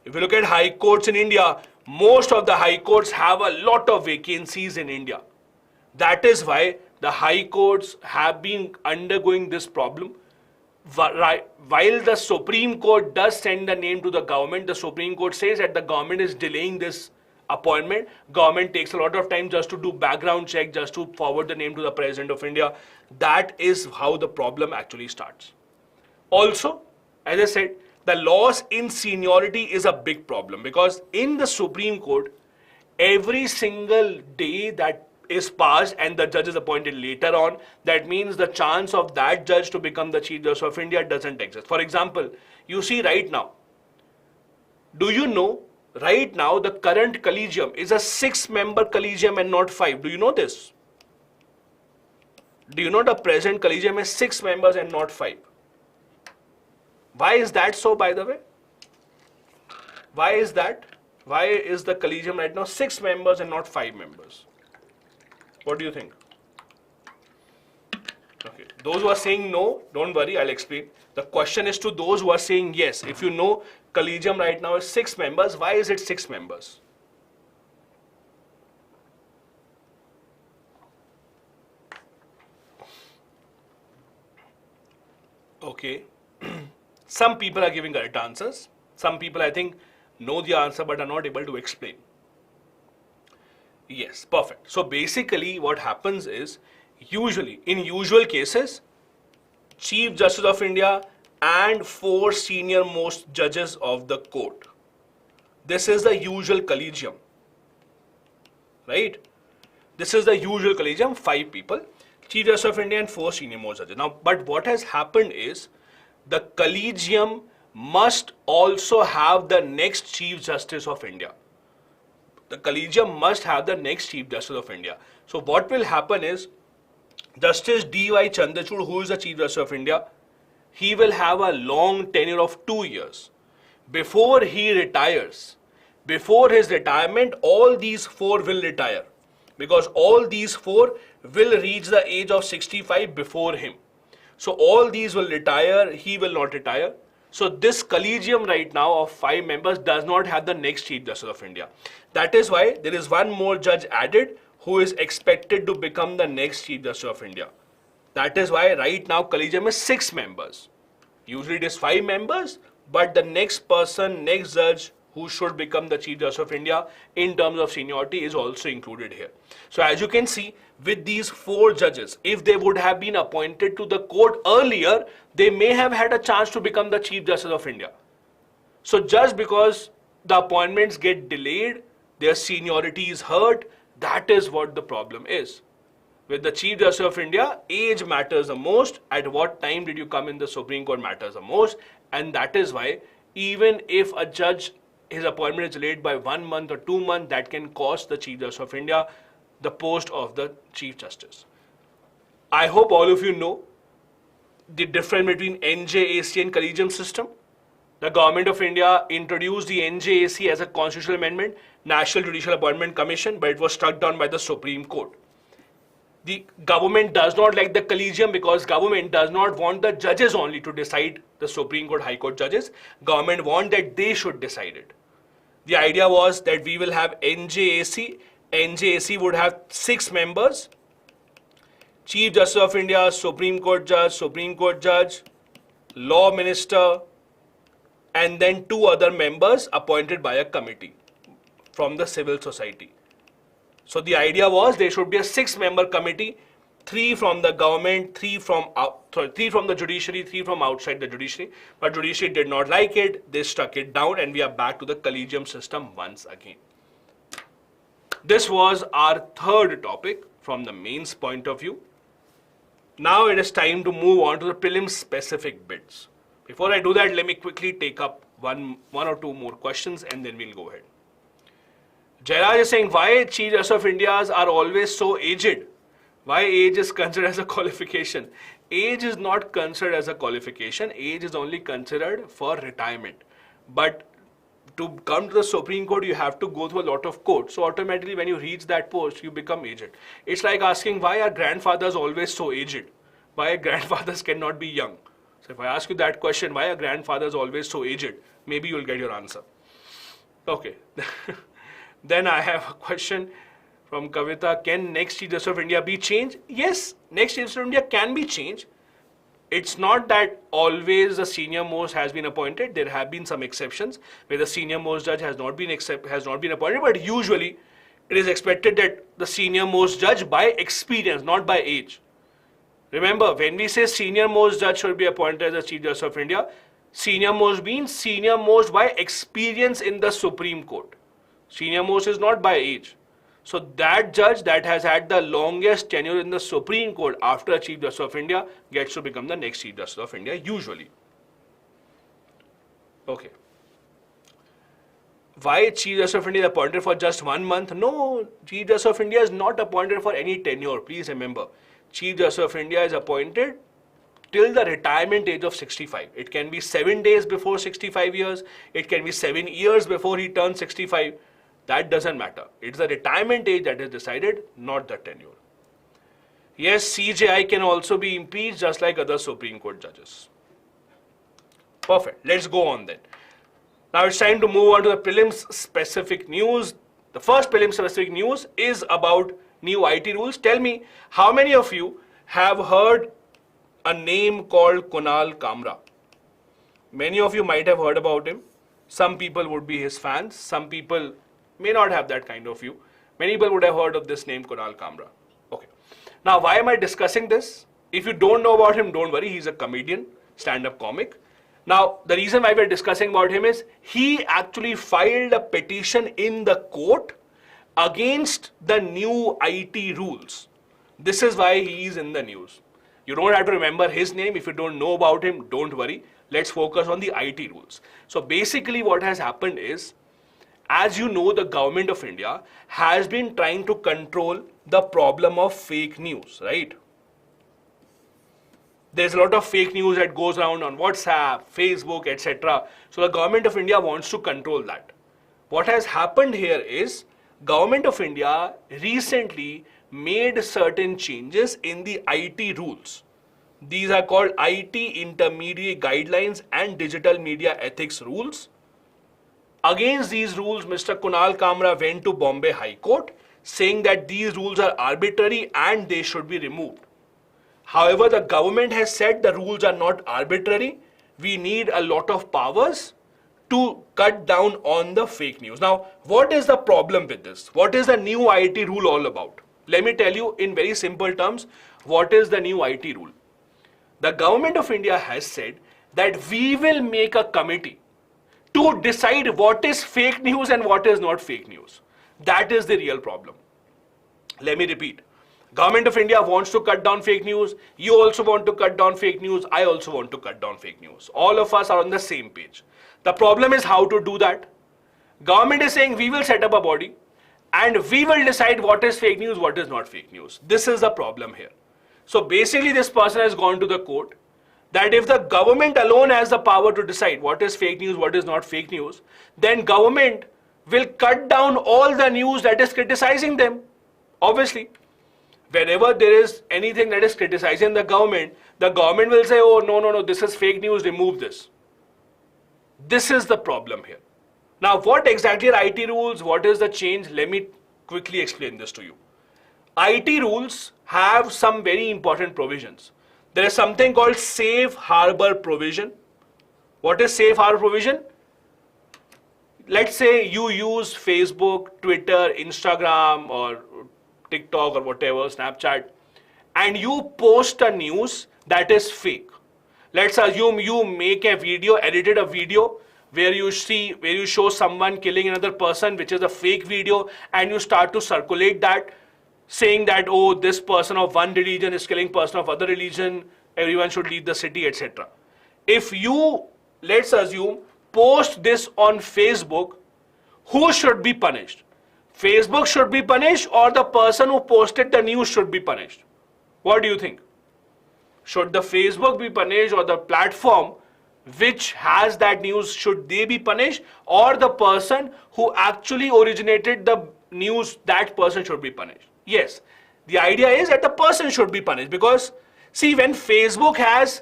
If you look at high courts in India, most of the high courts have a lot of vacancies in India. That is why the high courts have been undergoing this problem. While the Supreme Court does send the name to the government, the Supreme Court says that the government is delaying this appointment. Government takes a lot of time just to do background check, just to forward the name to the President of India. That is how the problem actually starts. Also, as I said, the loss in seniority is a big problem, because in the Supreme Court, every single day that is passed and the judge is appointed later on, that means the chance of that judge to become the Chief Justice of India doesn't exist. For example, you see right now, do you know right now the current collegium is a 6-member collegium and not 5? Do you know this? Do you know the present collegium is 6 members and not 5? Why is that so, by the way? Why is that? Why is the collegium right now 6 members and not 5 members? What do you think? Okay, those who are saying no, don't worry, I'll explain. The question is to those who are saying yes. If you know collegium right now is 6 members, why is it 6 members? Okay. Some people are giving correct answers. Some people, I think, know the answer but are not able to explain. Yes, perfect. So basically what happens is, usually, in usual cases, Chief Justice of India and 4 senior most judges of the court. This is the usual collegium, right? This is the usual collegium, 5 people, Chief Justice of India and 4 senior most judges. Now, but what has happened is, the collegium must also have the next Chief Justice of India. The collegium must have the next Chief Justice of India. So what will happen is, Justice D.Y. Chandrachud, who is the Chief Justice of India, he will have a long tenure of 2 years. Before he retires, before his retirement, all these 4 will retire, because all these 4 will reach the age of 65 before him. So all these will retire, he will not retire. So this collegium right now of 5 members does not have the next Chief Justice of India. That is why there is one more judge added who is expected to become the next Chief Justice of India. That is why right now collegium is 6 members. Usually it is 5 members, but the next person, next judge who should become the Chief Justice of India in terms of seniority is also included here. So as you can see, with these 4 judges, if they would have been appointed to the court earlier, they may have had a chance to become the Chief Justice of India. So just because the appointments get delayed, their seniority is hurt, that is what the problem is. With the Chief Justice of India, age matters the most. At what time did you come in the Supreme Court matters the most. And that is why even if a judge, his appointment is delayed by 1 month or 2 months, that can cost the Chief Justice of India the post of the Chief Justice. I hope all of you know the difference between NJAC and collegium system. The Government of India introduced the NJAC as a constitutional amendment, National Judicial Appointment Commission, but it was struck down by the Supreme Court. The government does not like the collegium because government does not want the judges only to decide, the Supreme Court, High Court judges. Government want that they should decide it. The idea was that we will have NJAC. NJAC would have 6 members. Chief Justice of India, Supreme Court Judge, Law Minister, and then 2 other members appointed by a committee from the civil society. So the idea was there should be a 6-member committee, 3 from the government, 3 from the judiciary, 3 from outside the judiciary. But judiciary did not like it, they struck it down, and we are back to the collegium system once again. This was our 3rd topic from the mains point of view. Now it is time to move on to the prelims specific bits. Before I do that, let me quickly take up one or two more questions and then we'll go ahead. Jairaj is saying, why Chief Justice of India's are always so aged? Why age is considered as a qualification? Age is not considered as a qualification. Age is only considered for retirement. But to come to the Supreme Court, you have to go through a lot of courts. So automatically when you reach that post, you become aged. It's like asking, why are grandfathers always so aged? Why grandfathers cannot be young? So if I ask you that question, why are grandfathers always so aged? Maybe you'll get your answer. Okay. Then I have a question from Kavita. Can next Chief Justice of India be changed? Yes, next Chief Justice of India can be changed. It's not that always the senior most has been appointed. There have been some exceptions where the senior most judge has not been appointed, but usually it is expected that the senior most judge by experience, not by age. Remember, when we say senior most judge should be appointed as the Chief Justice of India, senior most means senior most by experience in the Supreme Court. Senior most is not by age. So that judge that has had the longest tenure in the Supreme Court after a Chief Justice of India gets to become the next Chief Justice of India usually. Okay. Why Chief Justice of India is appointed for just 1 month? No, Chief Justice of India is not appointed for any tenure. Please remember, Chief Justice of India is appointed till the retirement age of 65. It can be 7 days before 65 years. It can be 7 years before he turns 65. That doesn't matter. It's the retirement age that is decided, not the tenure. Yes, CJI can also be impeached just like other Supreme Court judges. Perfect. Let's go on then. Now it's time to move on to the prelims specific news. The first prelims specific news is about new IT rules. Tell me, how many of you have heard a name called Kunal Kamra? Many of you might have heard about him. Some people would be his fans. Some people may not have that kind of view. Many people would have heard of this name, Kunal Kamra. Okay. Now, why am I discussing this? If you don't know about him, don't worry. He's a comedian, stand-up comic. Now, the reason why we're discussing about him is he actually filed a petition in the court against the new IT rules. This is why he is in the news. You don't have to remember his name. If you don't know about him, don't worry. Let's focus on the IT rules. So basically what has happened is, as you know, the government of India has been trying to control the problem of fake news, right? There's a lot of fake news that goes around on WhatsApp, Facebook, etc. So the government of India wants to control that. What has happened here is, government of India recently made certain changes in the IT rules. These are called IT Intermediate Guidelines and Digital Media Ethics Rules. Against these rules, Mr. Kunal Kamra went to Bombay High Court saying that these rules are arbitrary and they should be removed. However, the government has said the rules are not arbitrary. We need a lot of powers to cut down on the fake news. Now, what is the problem with this? What is the new IT rule all about? Let me tell you in very simple terms, what is the new IT rule? The government of India has said that we will make a committee to decide what is fake news and what is not fake news. That is the real problem. Let me repeat. Government of India wants to cut down fake news. You also want to cut down fake news. I also want to cut down fake news. All of us are on the same page. The problem is how to do that. Government is saying we will set up a body and we will decide what is fake news, what is not fake news. This is the problem here. So basically this person has gone to the court that if the government alone has the power to decide what is fake news, what is not fake news, then government will cut down all the news that is criticizing them. Obviously, whenever there is anything that is criticizing the government will say, oh, no, this is fake news, remove this. This is the problem here. Now, what exactly are IT rules? What is the change? Let me quickly explain this to you. IT rules have some very important provisions. There is something called safe harbor provision. What is safe harbor provision? Let's say you use Facebook, Twitter, Instagram, or TikTok, or whatever, Snapchat, and you post a news that is fake. Let's assume you make a video, edited a video where you show someone killing another person, which is a fake video, and you start to circulate that, saying that, oh, this person of one religion is killing person of other religion, everyone should leave the city, etc. If you, let's assume, post this on Facebook, who should be punished? Facebook should be punished, or the person who posted the news should be punished? What do you think? Should the Facebook be punished, or the platform which has that news, should they be punished, or the person who actually originated the news, that person should be punished? Yes, the idea is that the person should be punished, because see, when Facebook has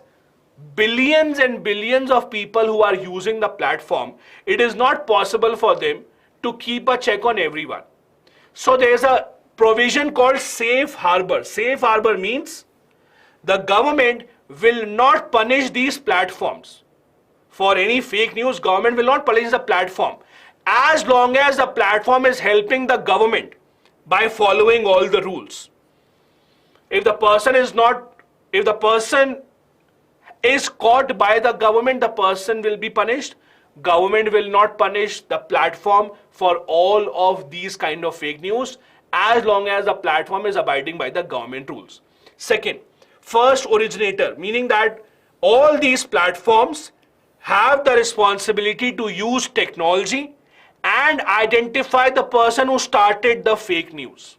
billions and billions of people who are using the platform, it is not possible for them to keep a check on everyone. So there is a provision called safe harbor. Safe harbor means the government will not punish these platforms. For any fake news, government will not punish the platform as long as the platform is helping the government by following all the rules. If the person is caught by the government, the person will be punished. Government will not punish the platform for all of these kind of fake news as long as the platform is abiding by the government rules. Second, first originator, meaning that all these platforms have the responsibility to use technology and identify the person who started the fake news.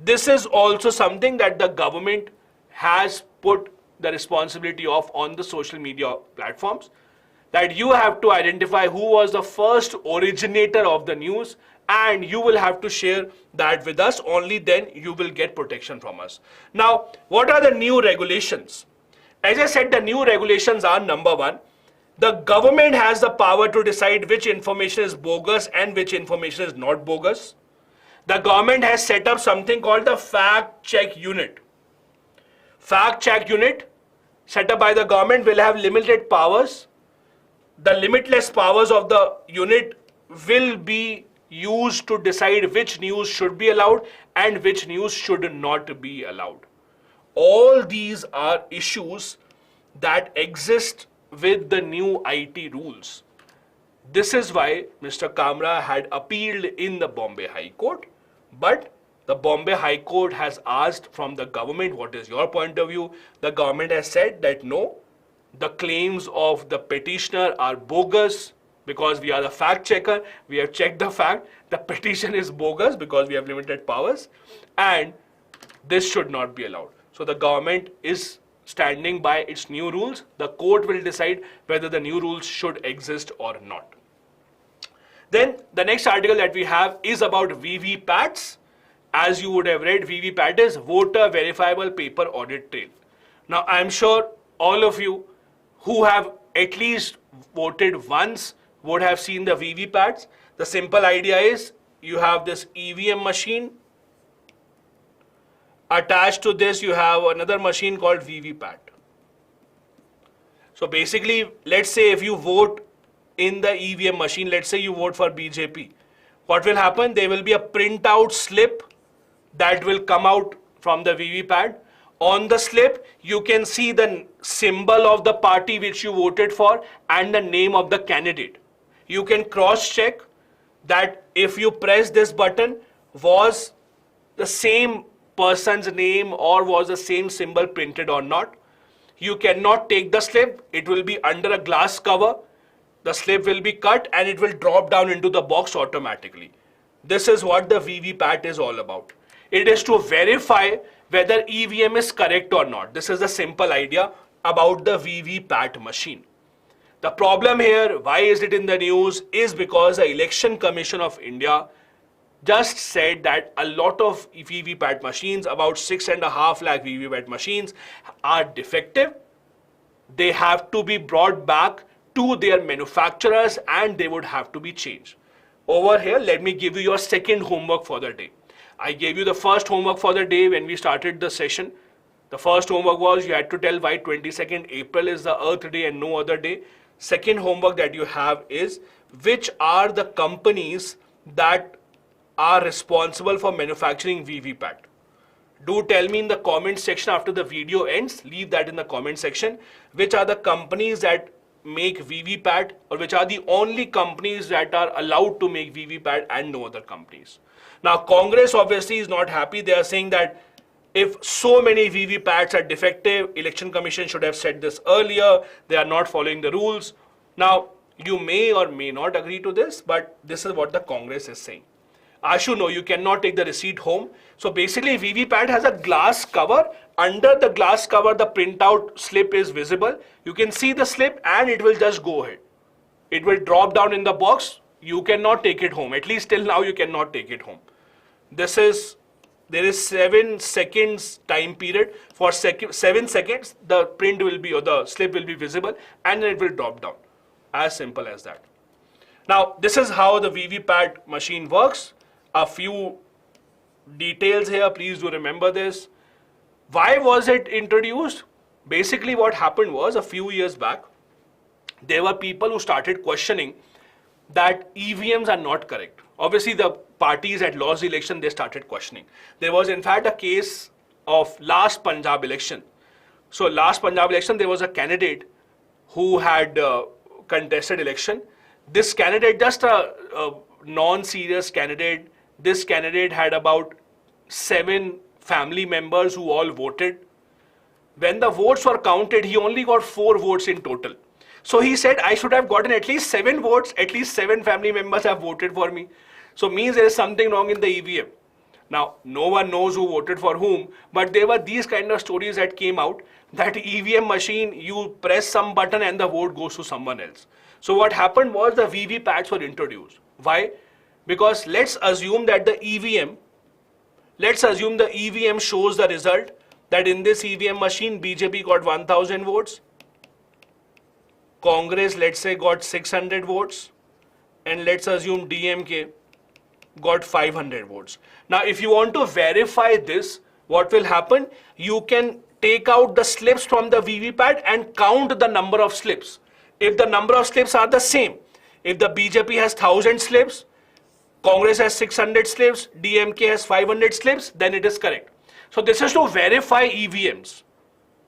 This is also something that the government has put the responsibility of on the social media platforms, that you have to identify who was the first originator of the news, and you will have to share that with us. Only then you will get protection from us. Now, what are the new regulations? As I said, the new regulations are: number one, the government has the power to decide which information is bogus and which information is not bogus. The government has set up something called the fact check unit. Fact check unit set up by the government will have limited powers. The limitless powers of the unit will be used to decide which news should be allowed and which news should not be allowed. All these are issues that exist with the new IT rules. This is why Mr. Kamra had appealed in the Bombay High Court, but the Bombay High Court has asked from the government, what is your point of view? The government has said that no, the claims of the petitioner are bogus because we are the fact checker. We have checked the fact. The petition is bogus because we have limited powers, and this should not be allowed. So the government is standing by its new rules. The court will decide whether the new rules should exist or not. Then the next article that we have is about VVPATs. As you would have read, VVPAT is Voter Verifiable Paper Audit Trail. Now, I am sure all of you who have at least voted once would have seen the VVPATs. The simple idea is you have this EVM machine. Attached to this, you have another machine called VVPAT. So basically, let's say if you vote in the EVM machine, let's say you vote for BJP, what will happen? There will be a printout slip that will come out from the VVPAT. On the slip, you can see the symbol of the party which you voted for and the name of the candidate. You can cross-check that if you press this button, was the same person's name or was the same symbol printed or not. You cannot take the slip. It will be under a glass cover. The slip will be cut and it will drop down into the box automatically. This is what the VVPAT is all about. It is to verify whether EVM is correct or not. This is the simple idea about the VVPAT machine. The problem here, why is it in the news, is because the Election Commission of India just said that a lot of VVPAT machines, about 6.5 lakh VVPAT machines, are defective. They have to be brought back to their manufacturers and they would have to be changed. Over here, let me give you your second homework for the day. I gave you the first homework for the day when we started the session. The first homework was you had to tell why 22nd April is the Earth Day and no other day. Second homework that you have is which are the companies that are responsible for manufacturing VVPAT. Do tell me in the comment section after the video ends, leave that in the comment section, which are the companies that make VVPAT or which are the only companies that are allowed to make VVPAT and no other companies. Now Congress obviously is not happy. They are saying that if so many VVPATs are defective, Election Commission should have said this earlier. They are not following the rules. Now you may or may not agree to this, but this is what the Congress is saying. Ashu, no, you cannot take the receipt home. So basically VVPAT has a glass cover. Under the glass cover, the printout slip is visible. You can see the slip and it will just go ahead. It will drop down in the box. You cannot take it home. At least till now you cannot take it home. There is 7 seconds time period. For 7 seconds, the print will be or the slip will be visible and then it will drop down. As simple as that. Now, this is how the VVPAT machine works. A few details here, please do remember this. Why was it introduced? Basically what happened was a few years back, there were people who started questioning that EVMs are not correct. Obviously the parties that lost the election, they started questioning. There was in fact a case of last Punjab election. So last Punjab election, there was a candidate who had contested election. This candidate, just a non-serious candidate, this candidate had about 7 family members who all voted. When the votes were counted, he only got 4 votes in total. So he said, I should have gotten at least 7 votes, at least 7 family members have voted for me. So means there is something wrong in the EVM. Now, no one knows who voted for whom, but there were these kind of stories that came out that EVM machine, you press some button and the vote goes to someone else. So what happened was the VVPATs were introduced. Why? Because let's assume that the EVM shows the result that in this EVM machine, BJP got 1000 votes. Congress, let's say, got 600 votes. And let's assume DMK got 500 votes. Now, if you want to verify this, what will happen? You can take out the slips from the VVPAT and count the number of slips. If the number of slips are the same, if the BJP has 1000 slips, Congress has 600 slips, DMK has 500 slips, then it is correct. So this is to verify EVMs.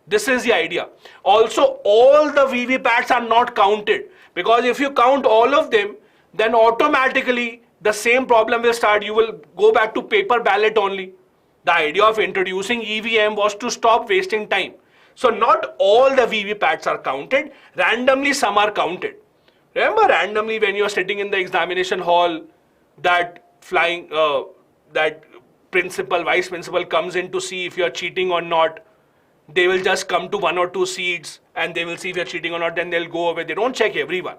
This is the idea. Also, all the VVPATs are not counted because if you count all of them, then automatically the same problem will start. You will go back to paper ballot only. The idea of introducing EVM was to stop wasting time. So not all the VVPATs are counted. Randomly, some are counted. Remember randomly when you are sitting in the examination hall, that principal, vice principal comes in to see if you are cheating or not. They will just come to 1 or 2 seats and they will see if you are cheating or not, then they'll go away. They don't check everyone.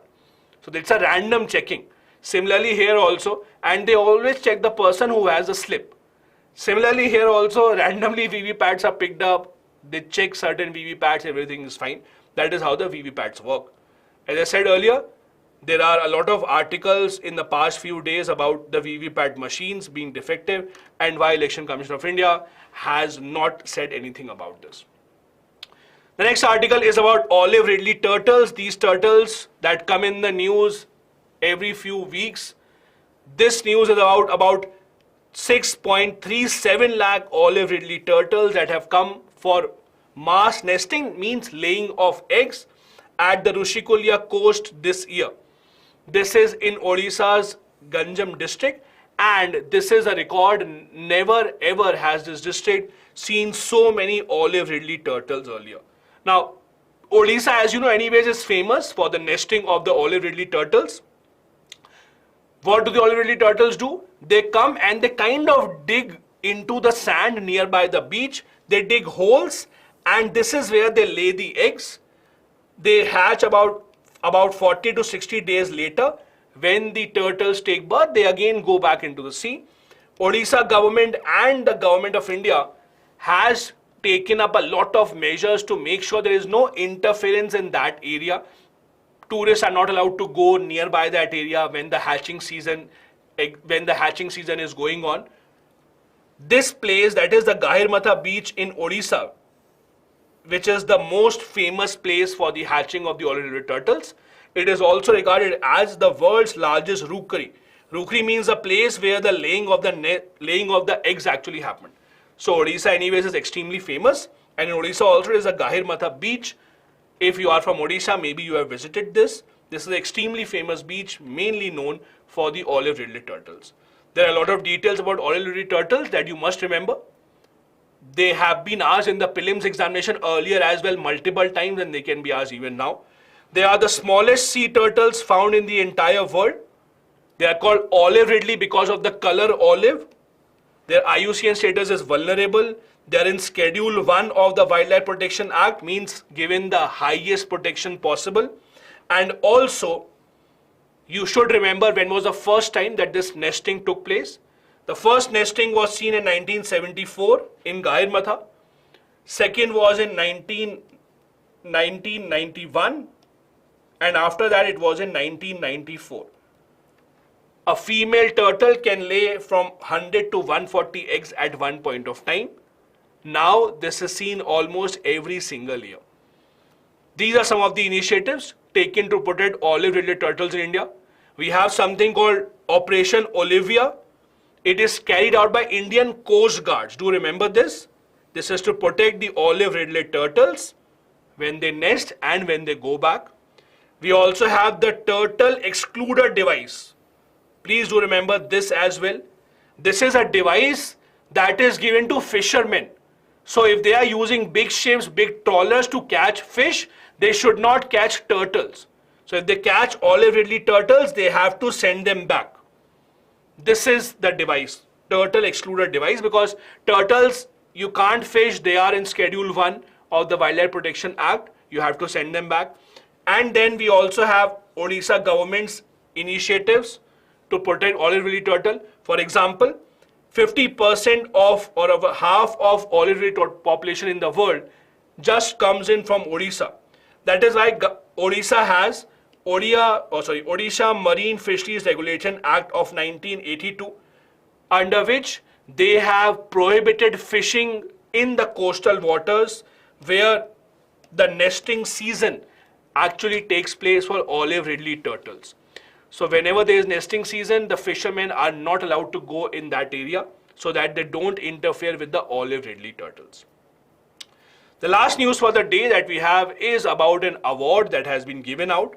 So it's a random checking. Similarly here also, and they always check the person who has a slip. Similarly here also, randomly VVPATs are picked up. They check certain VVPATs, everything is fine. That is how the VVPATs work. As I said earlier, there are a lot of articles in the past few days about the VVPAT machines being defective and why Election Commission of India has not said anything about this. The next article is about olive ridley turtles. These turtles that come in the news every few weeks. This news is about 6.37 lakh olive ridley turtles that have come for mass nesting, means laying of eggs, at the Rushikulia coast this year. This is in Odisha's Ganjam district, and this is a record. Never ever has this district seen so many olive ridley turtles earlier. Now, Odisha, as you know, anyways, is famous for the nesting of the olive ridley turtles. What do the olive ridley turtles do? They come and they kind of dig into the sand nearby the beach. They dig holes, and this is where they lay the eggs. They hatch about 40 to 60 days later. When the turtles take birth, they again go back into the sea. Odisha government and the government of India has taken up a lot of measures to make sure there is no interference in that area. Tourists are not allowed to go nearby that area when the hatching season is going on. This place, that is the Gahirmatha beach in Odisha, which is the most famous place for the hatching of the olive ridley turtles. It is also regarded as the world's largest rookery. Rookery means a place where the laying of the eggs actually happened. So Odisha anyways is extremely famous, and in Odisha also is a Gahirmatha beach. If you are from Odisha, maybe you have visited this. This is an extremely famous beach, mainly known for the olive ridley turtles. There are a lot of details about olive ridley turtles that you must remember. They have been asked in the prelims examination earlier as well multiple times, and they can be asked even now. They are the smallest sea turtles found in the entire world. They are called olive ridley because of the color olive. Their IUCN status is vulnerable. They are in Schedule 1 of the Wildlife Protection Act, means given the highest protection possible. And also, you should remember when was the first time that this nesting took place. The first nesting was seen in 1974 in Gahirmatha. Second was in 1991. And after that, it was in 1994. A female turtle can lay from 100 to 140 eggs at one point of time. Now, this is seen almost every single year. These are some of the initiatives taken to protect olive ridley turtles in India. We have something called Operation Olivia. It is carried out by Indian Coast Guards. Do remember this? This is to protect the olive ridley turtles when they nest and when they go back. We also have the turtle excluder device. Please do remember this as well. This is a device that is given to fishermen. So if they are using big ships, big trawlers to catch fish, they should not catch turtles. So if they catch olive ridley turtles, they have to send them back. This is the device, turtle excluder device, because turtles you can't fish. They are in Schedule 1 of the Wildlife Protection Act. You have to send them back. And then we also have Odisha government's initiatives to protect olive ridley turtle. For example, 50% of or over half of olive ridley population in the world just comes in from Odisha. That is why Odisha has Odisha Marine Fisheries Regulation Act of 1982, under which they have prohibited fishing in the coastal waters where the nesting season actually takes place for olive ridley turtles. So whenever there is nesting season, the fishermen are not allowed to go in that area so that they don't interfere with the olive ridley turtles. The last news for the day that we have is about an award that has been given out.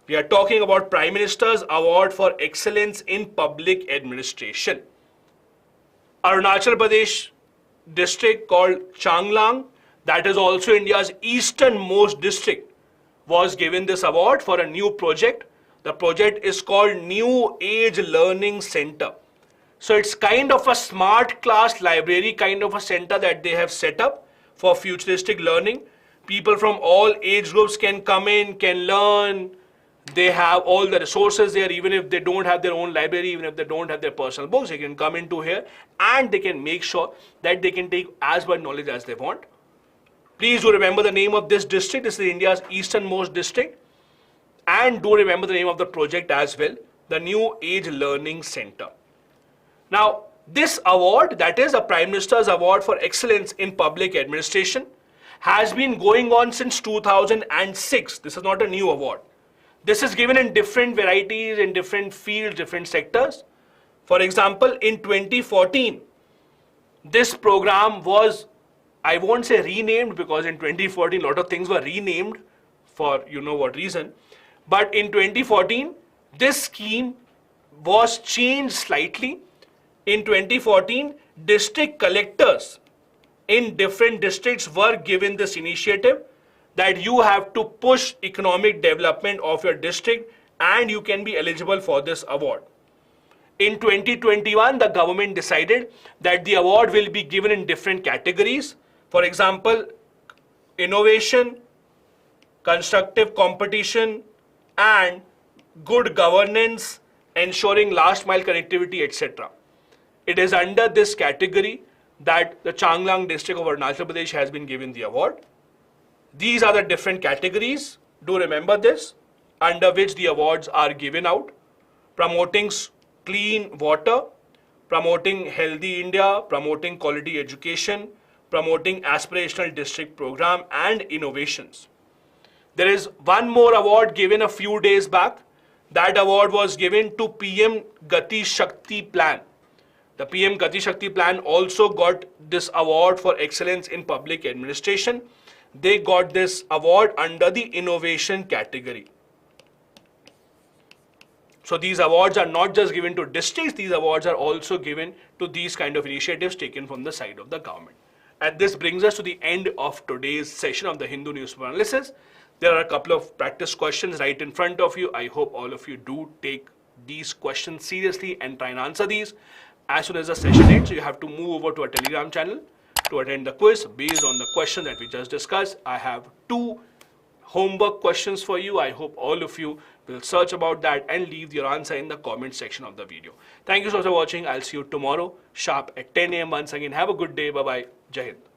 We are talking about Prime Minister's Award for Excellence in Public Administration. Arunachal Pradesh district called Changlang, that is also India's easternmost district, was given this award for a new project. The project is called New Age Learning Center. So it's kind of a smart class library kind of a center that they have set up for futuristic learning. People from all age groups can come in, can learn. They have all the resources there. Even if they don't have their own library, even if they don't have their personal books, they can come into here and they can make sure that they can take as much knowledge as they want. Please do remember the name of this district. This is India's easternmost district. And do remember the name of the project as well, the New Age Learning Center. Now, this award, that is the Prime Minister's Award for Excellence in Public Administration, has been going on since 2006. This is not a new award. This is given in different varieties, in different fields, different sectors. For example, in 2014, this program was, I won't say renamed, because in 2014 a lot of things were renamed for you know what reason. But in 2014, this scheme was changed slightly. In 2014, district collectors in different districts were given this initiative that you have to push economic development of your district and you can be eligible for this award. In 2021, the government decided that the award will be given in different categories. For example, innovation, constructive competition, and good governance, ensuring last mile connectivity, etc. It is under this category that the Changlang district of Arunachal Pradesh has been given the award. These are the different categories, do remember this, under which the awards are given out. Promoting clean water, promoting healthy India, promoting quality education, promoting aspirational district program and innovations. There is one more award given a few days back. That award was given to PM Gati Shakti Plan. The PM Gati Shakti Plan also got this award for excellence in public administration. They got this award under the innovation category. So these awards are not just given to districts, these awards are also given to these kind of initiatives taken from the side of the government. And this brings us to the end of today's session of the Hindu Newspaper Analysis. There are a couple of practice questions right in front of you. I hope all of you do take these questions seriously and try and answer these as soon as the session ends. So you have to move over to our Telegram channel to attend the quiz based on the question that we just discussed. I have 2 homework questions for you. I hope all of you will search about that and leave your answer in the comment section of the video. Thank you so much for watching. I'll see you tomorrow sharp at 10 a.m. once again. Have a good day. Bye-bye. Jai Hind.